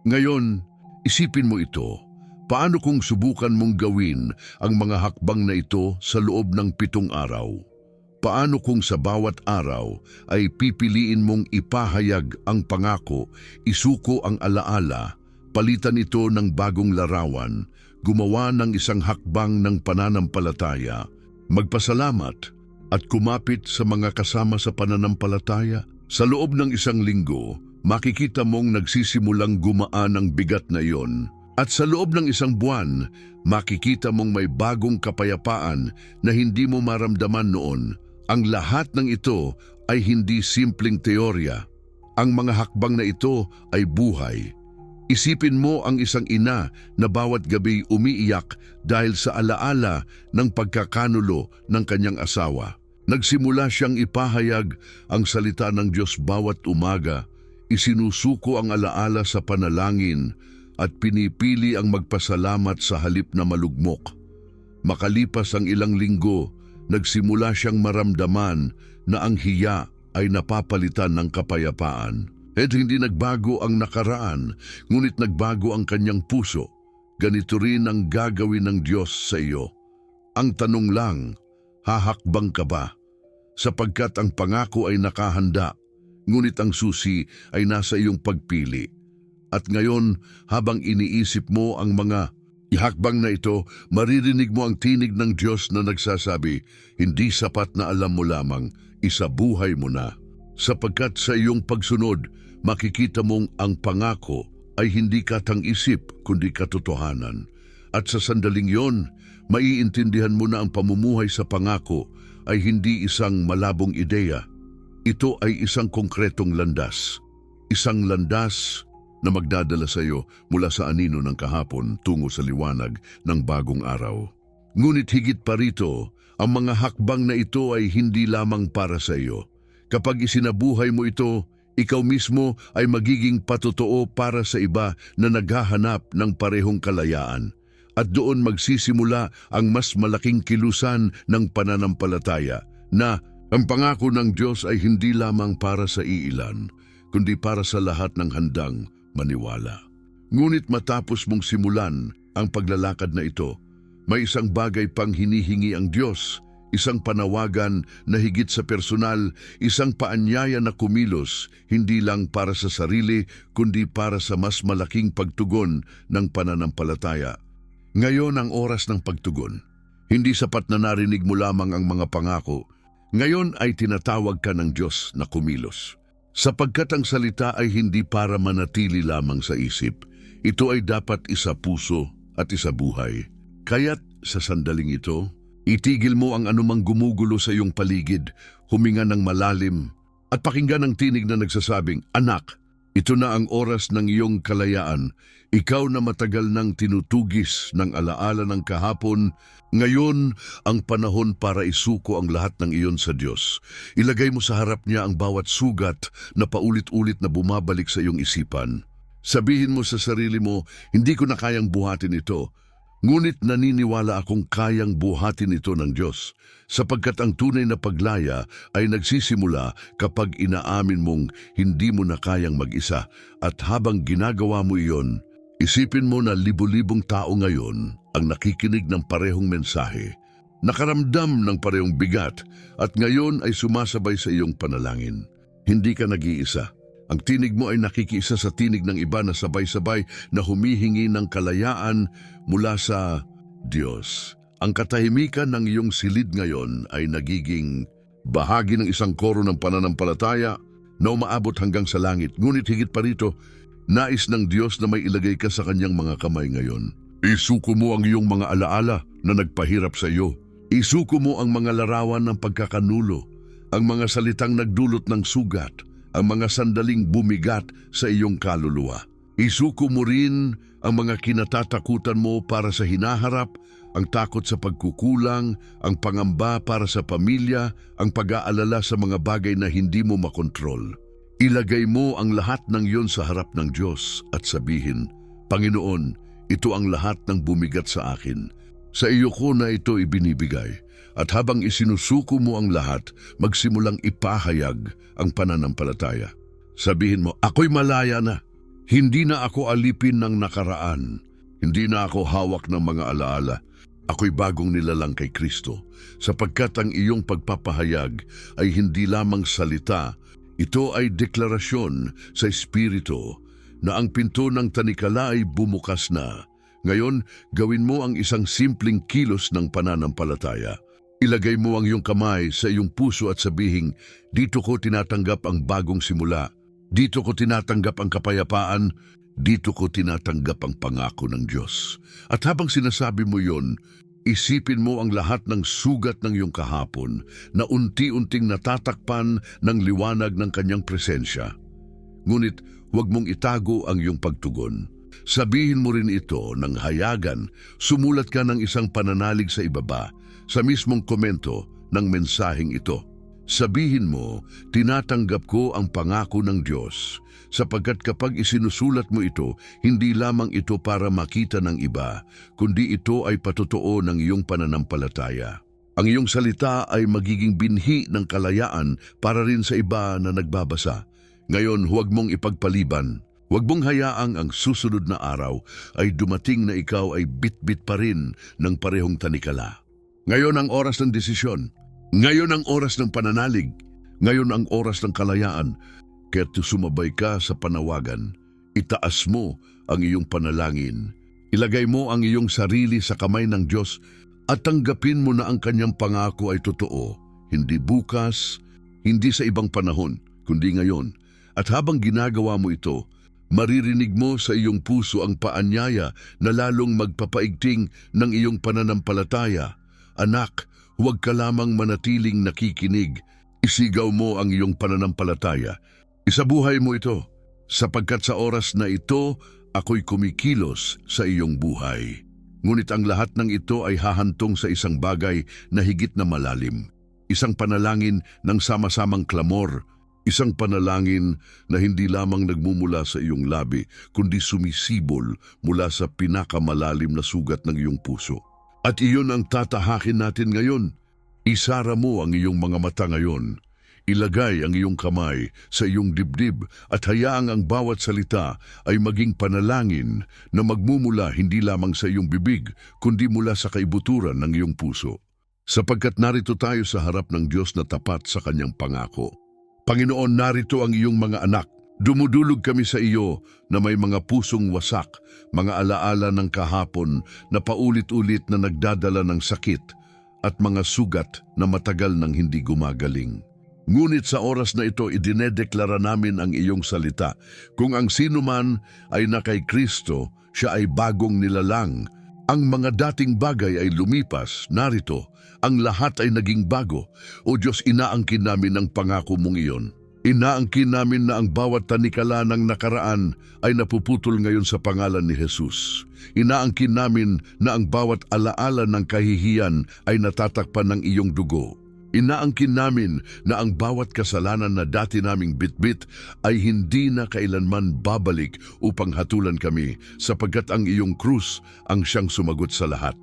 Ngayon, isipin mo ito. Paano kung subukan mong gawin ang mga hakbang na ito sa loob ng 7 araw? Paano kung sa bawat araw ay pipiliin mong ipahayag ang pangako, isuko ang alaala, palitan ito ng bagong larawan, gumawa ng isang hakbang ng pananampalataya, magpasalamat at kumapit sa mga kasama sa pananampalataya? Sa loob ng 1 linggo, makikita mong nagsisimulang gumaan ang bigat na iyon. At sa loob ng 1 buwan, makikita mong may bagong kapayapaan na hindi mo maramdaman noon. Ang lahat ng ito ay hindi simpleng teorya. Ang mga hakbang na ito ay buhay. Isipin mo ang isang ina na bawat gabi umiiyak dahil sa alaala ng pagkakanulo ng kanyang asawa. Nagsimula siyang ipahayag ang salita ng Diyos bawat umaga, isinusuko ang alaala sa panalangin at pinipili ang magpasalamat sa halip na malugmok. Makalipas ang ilang linggo, nagsimula siyang maramdaman na ang hiya ay napapalitan ng kapayapaan. At hindi nagbago ang nakaraan, ngunit nagbago ang kanyang puso. Ganito rin ang gagawin ng Diyos sa iyo. Ang tanong lang, hahakbang ka ba? Sapagkat ang pangako ay nakahanda, ngunit ang susi ay nasa iyong pagpili. At ngayon, habang iniisip mo ang mga ihakbang na ito, maririnig mo ang tinig ng Diyos na nagsasabi, hindi sapat na alam mo lamang, isabuhay mo na. Sapagkat sa iyong pagsunod, makikita mong ang pangako ay hindi katang-isip kundi katotohanan. At sa sandaling yon, maiintindihan mo na ang pamumuhay sa pangako ay hindi isang malabong ideya. Ito ay isang konkretong landas. Isang landas na magdadala sa iyo mula sa anino ng kahapon tungo sa liwanag ng bagong araw. Ngunit higit pa rito, ang mga hakbang na ito ay hindi lamang para sa iyo. Kapag isinabuhay mo ito, ikaw mismo ay magiging patotoo para sa iba na naghahanap ng parehong kalayaan. At doon magsisimula ang mas malaking kilusan ng pananampalataya na ang pangako ng Diyos ay hindi lamang para sa iilan, kundi para sa lahat ng handang maniwala. Ngunit matapos mong simulan ang paglalakad na ito, may isang bagay pang hinihingi ang Diyos, isang panawagan na higit sa personal, isang paanyaya na kumilos, hindi lang para sa sarili, kundi para sa mas malaking pagtugon ng pananampalataya. Ngayon ang oras ng pagtugon. Hindi sapat na narinig mo lamang ang mga pangako. Ngayon ay tinatawag ka ng Diyos na kumilos. Sapagkat ang salita ay hindi para manatili lamang sa isip. Ito ay dapat isa puso at isa buhay. Kaya't sa sandaling ito, itigil mo ang anumang gumugulo sa iyong paligid, huminga ng malalim, at pakinggan ang tinig na nagsasabing, "Anak, ito na ang oras ng iyong kalayaan. Ikaw na matagal nang tinutugis ng alaala ng kahapon, ngayon ang panahon para isuko ang lahat ng iyon sa Diyos. Ilagay mo sa harap niya ang bawat sugat na paulit-ulit na bumabalik sa iyong isipan. Sabihin mo sa sarili mo, hindi ko na kayang buhatin ito. Ngunit naniniwala akong kayang buhatin ito ng Diyos, sapagkat ang tunay na paglaya ay nagsisimula kapag inaamin mong hindi mo na kayang mag-isa. At habang ginagawa mo iyon, isipin mo na libu-libong tao ngayon ang nakikinig ng parehong mensahe, nakaramdam ng parehong bigat, at ngayon ay sumasabay sa iyong panalangin. Hindi ka nag-iisa. Ang tinig mo ay nakikiisa sa tinig ng iba na sabay-sabay na humihingi ng kalayaan mula sa Diyos. Ang katahimikan ng iyong silid ngayon ay nagiging bahagi ng isang koro ng pananampalataya na umaabot hanggang sa langit. Ngunit higit pa rito, nais ng Diyos na may ilagay ka sa kanyang mga kamay ngayon. Isuko mo ang iyong mga alaala, na nagpahirap sa iyo. Isuko mo ang mga larawan ng pagkakanulo, ang mga salitang nagdulot ng sugat, ang mga sandaling bumigat sa iyong kaluluwa. Isuko mo rin ang mga kinatatakutan mo para sa hinaharap, ang takot sa pagkukulang, ang pangamba para sa pamilya, ang pag-aalala sa mga bagay na hindi mo makontrol. Ilagay mo ang lahat ng iyon sa harap ng Diyos at sabihin, Panginoon, ito ang lahat ng bumigat sa akin. Sa iyo ko na ito ibinibigay, at habang isinusuko mo ang lahat, magsimulang ipahayag ang pananampalataya. Sabihin mo, ako'y malaya na. Hindi na ako alipin ng nakaraan. Hindi na ako hawak ng mga alaala. Ako'y bagong nilalang kay Kristo, sapagkat ang iyong pagpapahayag ay hindi lamang salita, ito ay deklarasyon sa Espiritu na ang pinto ng tanikala ay bumukas na. Ngayon, gawin mo ang isang simpleng kilos ng pananampalataya. Ilagay mo ang iyong kamay sa iyong puso at sabihin, dito ko tinatanggap ang bagong simula. Dito ko tinatanggap ang kapayapaan. Dito ko tinatanggap ang pangako ng Diyos. At habang sinasabi mo yon, isipin mo ang lahat ng sugat ng iyong kahapon na unti-unting natatakpan ng liwanag ng kanyang presensya. Ngunit huwag mong itago ang iyong pagtugon. Sabihin mo rin ito ng hayagan, sumulat ka ng isang pananalig sa ibaba, sa mismong komento ng mensaheng ito. Sabihin mo, tinatanggap ko ang pangako ng Diyos, sapagkat kapag isinusulat mo ito, hindi lamang ito para makita ng iba, kundi ito ay patotoo ng iyong pananampalataya. Ang iyong salita ay magiging binhi ng kalayaan para rin sa iba na nagbabasa. Ngayon, huwag mong ipagpaliban. Huwag mong hayaang ang susunod na araw ay dumating na ikaw ay bit-bit pa rin ng parehong tanikala. Ngayon ang oras ng desisyon. Ngayon ang oras ng pananalig. Ngayon ang oras ng kalayaan. Kaya't sumabay ka sa panawagan. Itaas mo ang iyong panalangin. Ilagay mo ang iyong sarili sa kamay ng Diyos at tanggapin mo na ang kanyang pangako ay totoo. Hindi bukas, hindi sa ibang panahon, kundi ngayon. At habang ginagawa mo ito, maririnig mo sa iyong puso ang paanyaya na lalong magpapaigting ng iyong pananampalataya. Anak, huwag ka lamang manatiling nakikinig. Isigaw mo ang iyong pananampalataya. Isabuhay mo ito, sapagkat sa oras na ito, ako'y kumikilos sa iyong buhay. Ngunit ang lahat ng ito ay hahantong sa isang bagay na higit na malalim. Isang panalangin ng sama-samang klamor. Isang panalangin na hindi lamang nagmumula sa iyong labi, kundi sumisibol mula sa pinakamalalim na sugat ng iyong puso. At iyon ang tatahakin natin ngayon. Isara mo ang iyong mga mata ngayon. Ilagay ang iyong kamay sa iyong dibdib at hayaang ang bawat salita ay maging panalangin na magmumula hindi lamang sa iyong bibig, kundi mula sa kaibuturan ng iyong puso. Sapagkat narito tayo sa harap ng Diyos na tapat sa kanyang pangako. Panginoon, narito ang iyong mga anak. Dumudulog kami sa iyo na may mga pusong wasak, mga alaala ng kahapon na paulit-ulit na nagdadala ng sakit at mga sugat na matagal nang hindi gumagaling. Ngunit sa oras na ito, idinedeklara namin ang iyong salita. Kung ang sino man ay na kay Kristo, siya ay bagong nilalang. Ang mga dating bagay ay lumipas, narito, ang lahat ay naging bago. O Diyos, inaangkin namin ang pangako mong iyon. Inaangkin namin na ang bawat tanikala ng nakaraan ay napuputol ngayon sa pangalan ni Jesus. Inaangkin namin na ang bawat alaala ng kahihiyan ay natatakpan ng iyong dugo. Inaangkin namin na ang bawat kasalanan na dati naming bitbit ay hindi na kailanman babalik upang hatulan kami, sapagkat ang iyong krus ang siyang sumagot sa lahat.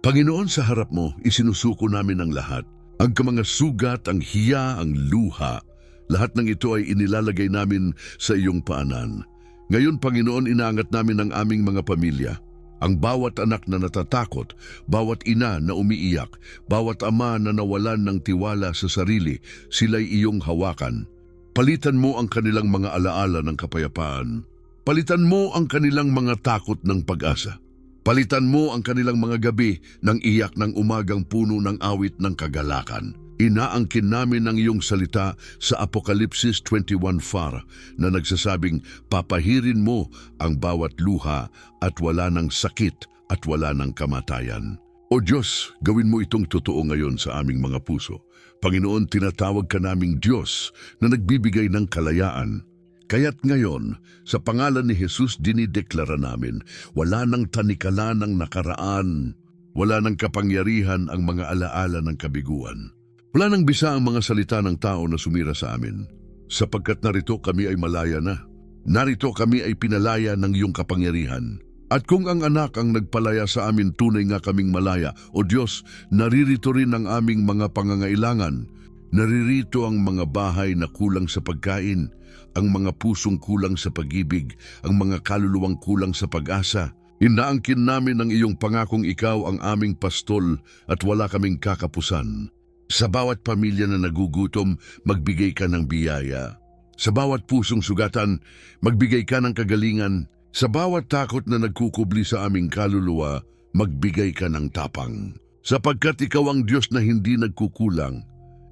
Panginoon, sa harap mo, isinusuko namin ang lahat. Ang mga sugat, ang hiya, ang luha, lahat ng ito ay inilalagay namin sa iyong paanan. Ngayon, Panginoon, inaangat namin ang aming mga pamilya. Ang bawat anak na natatakot, bawat ina na umiiyak, bawat ama na nawalan ng tiwala sa sarili, sila'y iyong hawakan. Palitan mo ang kanilang mga alaala ng kapayapaan. Palitan mo ang kanilang mga takot ng pag-asa. Palitan mo ang kanilang mga gabi ng iyak ng umagang puno ng awit ng kagalakan. Inaangkin namin ang iyong salita sa Apokalipsis 21:4 na nagsasabing, papahirin mo ang bawat luha at wala ng sakit at wala ng kamatayan. O Diyos, gawin mo itong totoo ngayon sa aming mga puso. Panginoon, tinatawag ka naming Diyos na nagbibigay ng kalayaan. Kaya't ngayon, sa pangalan ni Jesus dinideklara namin, wala nang tanikala ng nakaraan, wala nang kapangyarihan ang mga alaala ng kabiguan. Wala nang bisa ang mga salita ng tao na sumira sa amin, sapagkat narito kami ay malaya na. Narito kami ay pinalaya ng iyong kapangyarihan. At kung ang anak ang nagpalaya sa amin, tunay nga kaming malaya. O Diyos, naririto rin ang aming mga pangangailangan. Naririto ang mga bahay na kulang sa pagkain, ang mga pusong kulang sa pag-ibig, ang mga kaluluwang kulang sa pag-asa. Inaangkin namin ang iyong pangakong ikaw ang aming pastol at wala kaming kakapusan. Sa bawat pamilya na nagugutom, magbigay ka ng biyaya. Sa bawat pusong sugatan, magbigay ka ng kagalingan. Sa bawat takot na nagkukubli sa aming kaluluwa, magbigay ka ng tapang. Sapagkat ikaw ang Diyos na hindi nagkukulang,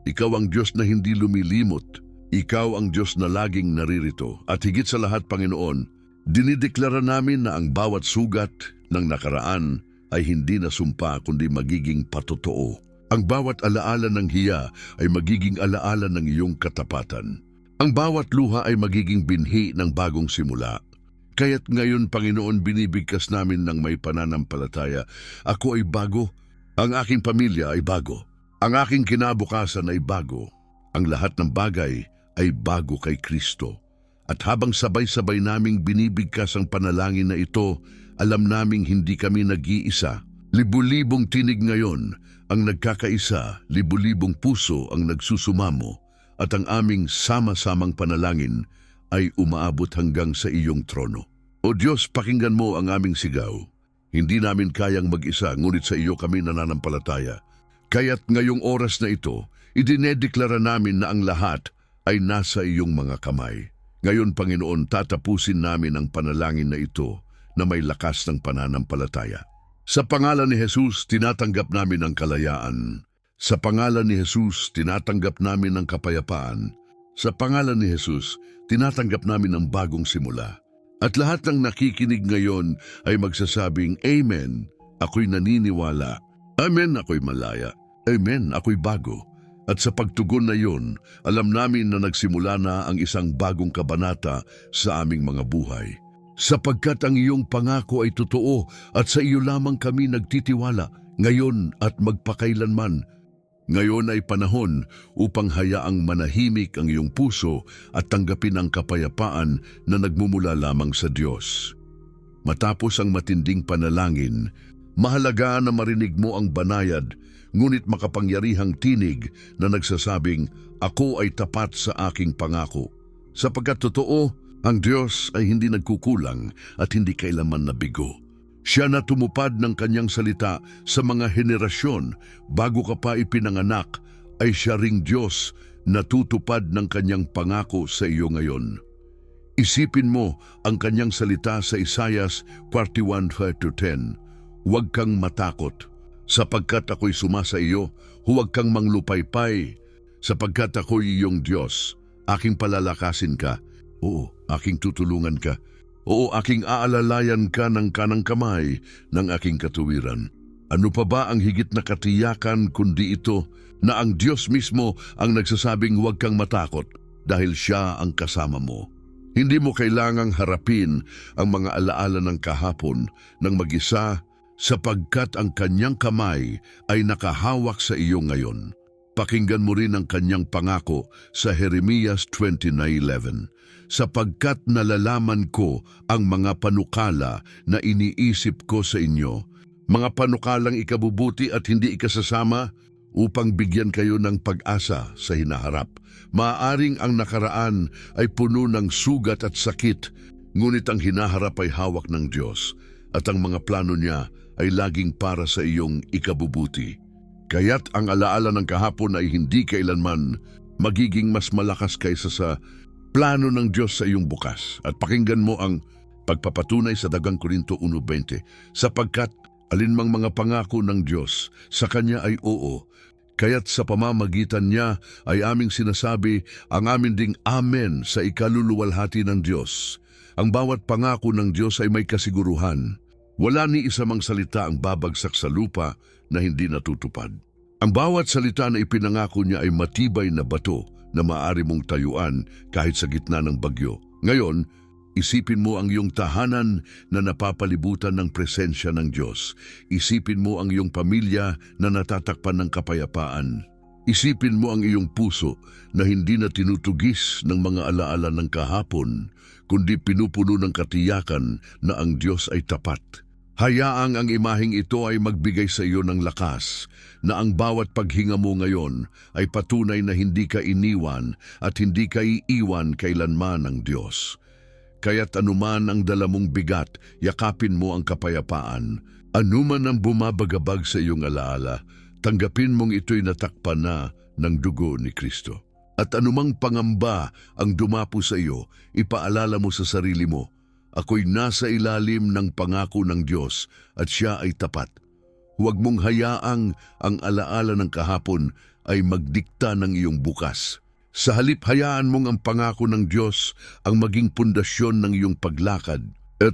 ikaw ang Diyos na hindi lumilimot, ikaw ang Diyos na laging naririto. At higit sa lahat, Panginoon, dinideklara namin na ang bawat sugat ng nakaraan ay hindi na sumpa kundi magiging patotoo. Ang bawat alaala ng hiya ay magiging alaala ng iyong katapatan. Ang bawat luha ay magiging binhi ng bagong simula. Kaya't ngayon, Panginoon, binibigkas namin ng may pananampalataya. Ako ay bago, ang aking pamilya ay bago, ang aking kinabukasan ay bago, ang lahat ng bagay ay bago kay Kristo. At habang sabay-sabay naming binibigkas ang panalangin na ito, alam naming hindi kami nag-iisa. Libu-libong tinig ngayon ang nagkakaisa, libu-libong puso ang nagsusumamo, at ang aming sama-samang panalangin ay umaabot hanggang sa iyong trono. O Diyos, pakinggan mo ang aming sigaw. Hindi namin kayang mag-isa, ngunit sa iyo kami nananampalataya. Kaya't ngayong oras na ito, idinedeklara namin na ang lahat ay nasa iyong mga kamay. Ngayon, Panginoon, tatapusin namin ang panalangin na ito na may lakas ng pananampalataya. Sa pangalan ni Jesus, tinatanggap namin ang kalayaan. Sa pangalan ni Jesus, tinatanggap namin ang kapayapaan. Sa pangalan ni Jesus, tinatanggap namin ang bagong simula. At lahat ng nakikinig ngayon ay magsasabing, Amen, ako'y naniniwala. Amen, ako'y malaya. Amen, ako'y bago. At sa pagtugon na yun, alam namin na nagsimula na ang isang bagong kabanata sa aming mga buhay. Sapagkat ang iyong pangako ay totoo at sa iyo lamang kami nagtitiwala, ngayon at magpakailanman. Ngayon ay panahon upang hayaang manahimik ang iyong puso at tanggapin ang kapayapaan na nagmumula lamang sa Diyos. Matapos ang matinding panalangin, mahalaga na marinig mo ang banayad, ngunit makapangyarihang tinig na nagsasabing, Ako ay tapat sa aking pangako. Sapagkat totoo, ang Diyos ay hindi nagkukulang at hindi kailanman nabigo. Siya na tumupad ng kanyang salita sa mga henerasyon bago ka pa ipinanganak, ay siya ring Diyos na tutupad ng kanyang pangako sa iyo ngayon. Isipin mo ang kanyang salita sa Isaias 41:5-10. Huwag kang matakot, sapagkat ako'y sumasa iyo. Huwag kang manglupaypay, sapagkat ako'y iyong Diyos. Aking palalakasin ka. Oo, aking tutulungan ka. Oo, aking aalalayan ka ng kanang kamay ng aking katuwiran. Ano pa ba ang higit na katiyakan kundi ito na ang Diyos mismo ang nagsasabing huwag kang matakot dahil siya ang kasama mo. Hindi mo kailangang harapin ang mga alaala ng kahapon ng mag-isa sapagkat ang kanyang kamay ay nakahawak sa iyo ngayon. Pakinggan mo rin ang kanyang pangako sa Jeremias 29:11. Sapagkat nalalaman ko ang mga panukala na iniisip ko sa inyo, mga panukalang ikabubuti at hindi ikasasama upang bigyan kayo ng pag-asa sa hinaharap. Maaaring ang nakaraan ay puno ng sugat at sakit, ngunit ang hinaharap ay hawak ng Diyos at ang mga plano niya ay laging para sa iyong ikabubuti. Kaya't ang alaala ng kahapon ay hindi kailanman magiging mas malakas kaysa sa plano ng Diyos sa iyong bukas. At pakinggan mo ang pagpapatunay sa 2 Korinto 1:20, sapagkat alinmang mga pangako ng Diyos sa Kanya ay oo, kaya't sa pamamagitan niya ay aming sinasabi ang amin ding amen sa ikaluluwalhati ng Diyos. Ang bawat pangako ng Diyos ay may kasiguruhan. Wala ni isa mang salita ang babagsak sa lupa na hindi natutupad. Ang bawat salita na ipinangako niya ay matibay na bato na maaari mong tayuan kahit sa gitna ng bagyo. Ngayon, isipin mo ang iyong tahanan na napapalibutan ng presensya ng Diyos. Isipin mo ang iyong pamilya na natatakpan ng kapayapaan. Isipin mo ang iyong puso na hindi na tinutugis ng mga alaala ng kahapon, kundi pinupuno ng katiyakan na ang Diyos ay tapat. Hayaang ang imaheng ito ay magbigay sa iyo ng lakas, na ang bawat paghinga mo ngayon ay patunay na hindi ka iniwan at hindi ka iiwan kailanman ng Diyos. Kaya't anuman ang dala mong bigat, yakapin mo ang kapayapaan. Anuman ang bumabagabag sa iyong alaala, tanggapin mong ito'y natakpan na ng dugo ni Kristo. At anumang pangamba ang dumapo sa iyo, ipaalala mo sa sarili mo, ako'y nasa ilalim ng pangako ng Diyos at siya ay tapat. Huwag mong hayaang ang alaala ng kahapon ay magdikta ng iyong bukas. Sa halip, hayaan mong ang pangako ng Diyos ang maging pundasyon ng iyong paglakad.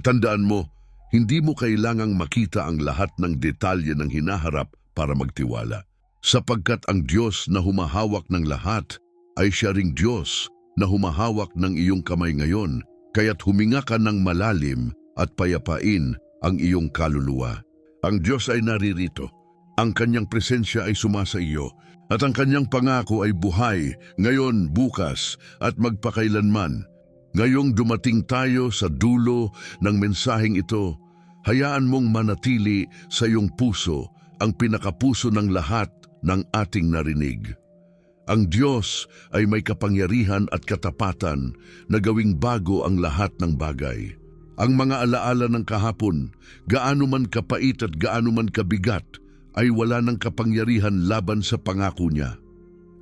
Tandaan mo, hindi mo kailangang makita ang lahat ng detalye ng hinaharap para magtiwala. Sapagkat ang Diyos na humahawak ng lahat ay siya ring Diyos na humahawak ng iyong kamay ngayon, kaya't huminga ka ng malalim at payapain ang iyong kaluluwa. Ang Diyos ay naririto. Ang kanyang presensya ay sumasa iyo at ang kanyang pangako ay buhay, ngayon, bukas at magpakailanman. Ngayong dumating tayo sa dulo ng mensaheng ito, hayaan mong manatili sa iyong puso ang pinakapuso ng lahat ng ating narinig. Ang Diyos ay may kapangyarihan at katapatan na gawing bago ang lahat ng bagay. Ang mga alaala ng kahapon, gaano man kapait at gaano man kabigat, ay wala ng kapangyarihan laban sa pangako niya.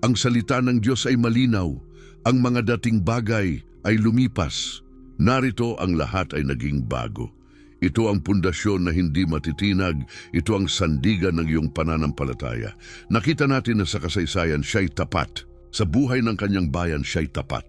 Ang salita ng Diyos ay malinaw, ang mga dating bagay ay lumipas. Narito ang lahat ay naging bago. Ito ang pundasyon na hindi matitinag, ito ang sandigan ng iyong pananampalataya. Nakita natin na sa kasaysayan siya'y tapat. Sa buhay ng kanyang bayan siya'y tapat.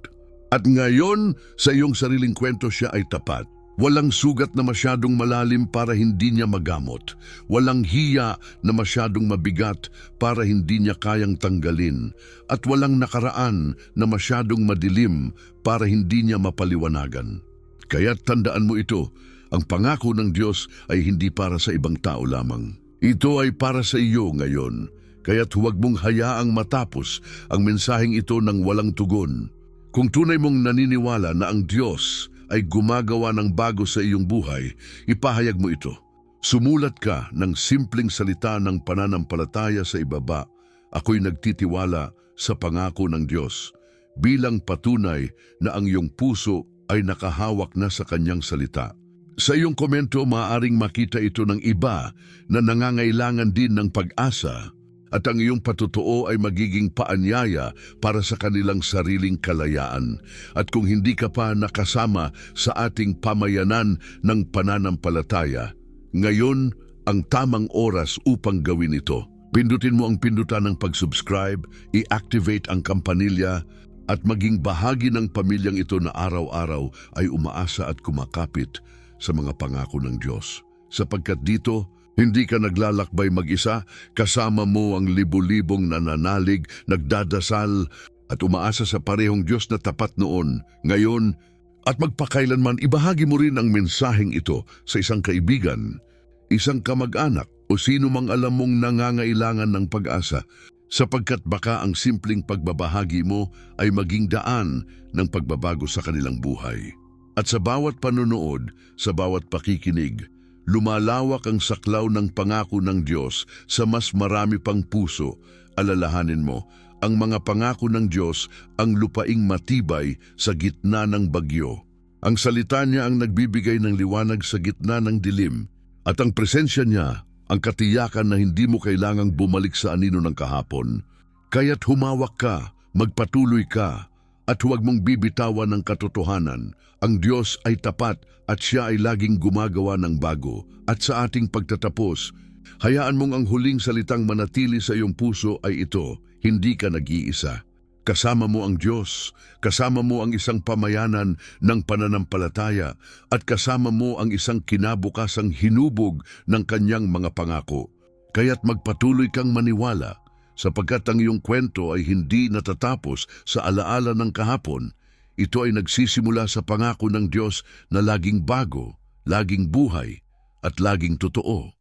At ngayon, sa iyong sariling kwento siya ay tapat. Walang sugat na masyadong malalim para hindi niya magamot. Walang hiya na masyadong mabigat para hindi niya kayang tanggalin. At walang nakaraan na masyadong madilim para hindi niya mapaliwanagan. Kaya't tandaan mo ito, ang pangako ng Diyos ay hindi para sa ibang tao lamang. Ito ay para sa iyo ngayon. Kaya't huwag mong hayaang matapos ang mensaheng ito ng walang tugon. Kung tunay mong naniniwala na ang Diyos ay gumagawa ng bago sa iyong buhay, ipahayag mo ito. Sumulat ka ng simpleng salita ng pananampalataya sa ibaba, ako'y nagtitiwala sa pangako ng Diyos, bilang patunay na ang iyong puso ay nakahawak na sa kanyang salita. Sa iyong komento, maaaring makita ito ng iba na nangangailangan din ng pag-asa at ang iyong patotoo ay magiging paanyaya para sa kanilang sariling kalayaan. At kung hindi ka pa nakasama sa ating pamayanan ng pananampalataya, ngayon ang tamang oras upang gawin ito. Pindutin mo ang pindutan ng pag-subscribe, i-activate ang kampanilya, at maging bahagi ng pamilyang ito na araw-araw ay umaasa at kumakapit sa mga pangako ng Diyos. Sapagkat dito, hindi ka naglalakbay mag-isa, kasama mo ang libu-libong nananalig, nagdadasal at umaasa sa parehong Diyos na tapat noon, ngayon, at magpakailanman. Ibahagi mo rin ang mensaheng ito sa isang kaibigan, isang kamag-anak o sino mang alam mong nangangailangan ng pag-asa, sapagkat baka ang simpleng pagbabahagi mo ay maging daan ng pagbabago sa kanilang buhay. At sa bawat panonood, sa bawat pakikinig, lumalawak ang saklaw ng pangako ng Diyos sa mas marami pang puso. Alalahanin mo, ang mga pangako ng Diyos ang lupaing matibay sa gitna ng bagyo. Ang salita niya ang nagbibigay ng liwanag sa gitna ng dilim, at ang presensya niya ang katiyakan na hindi mo kailangang bumalik sa anino ng kahapon. Kaya't humawak ka, magpatuloy ka, at huwag mong bibitawan ng katotohanan. Ang Diyos ay tapat at siya ay laging gumagawa ng bago. At sa ating pagtatapos, hayaan mong ang huling salitang manatili sa iyong puso ay ito, hindi ka nag-iisa. Kasama mo ang Diyos, kasama mo ang isang pamayanan ng pananampalataya, at kasama mo ang isang kinabukasang hinubog ng kanyang mga pangako. Kaya't magpatuloy kang maniwala, sapagkat ang iyong kwento ay hindi natatapos sa alaala ng kahapon. Ito ay nagsisimula sa pangako ng Diyos na laging bago, laging buhay, at laging totoo.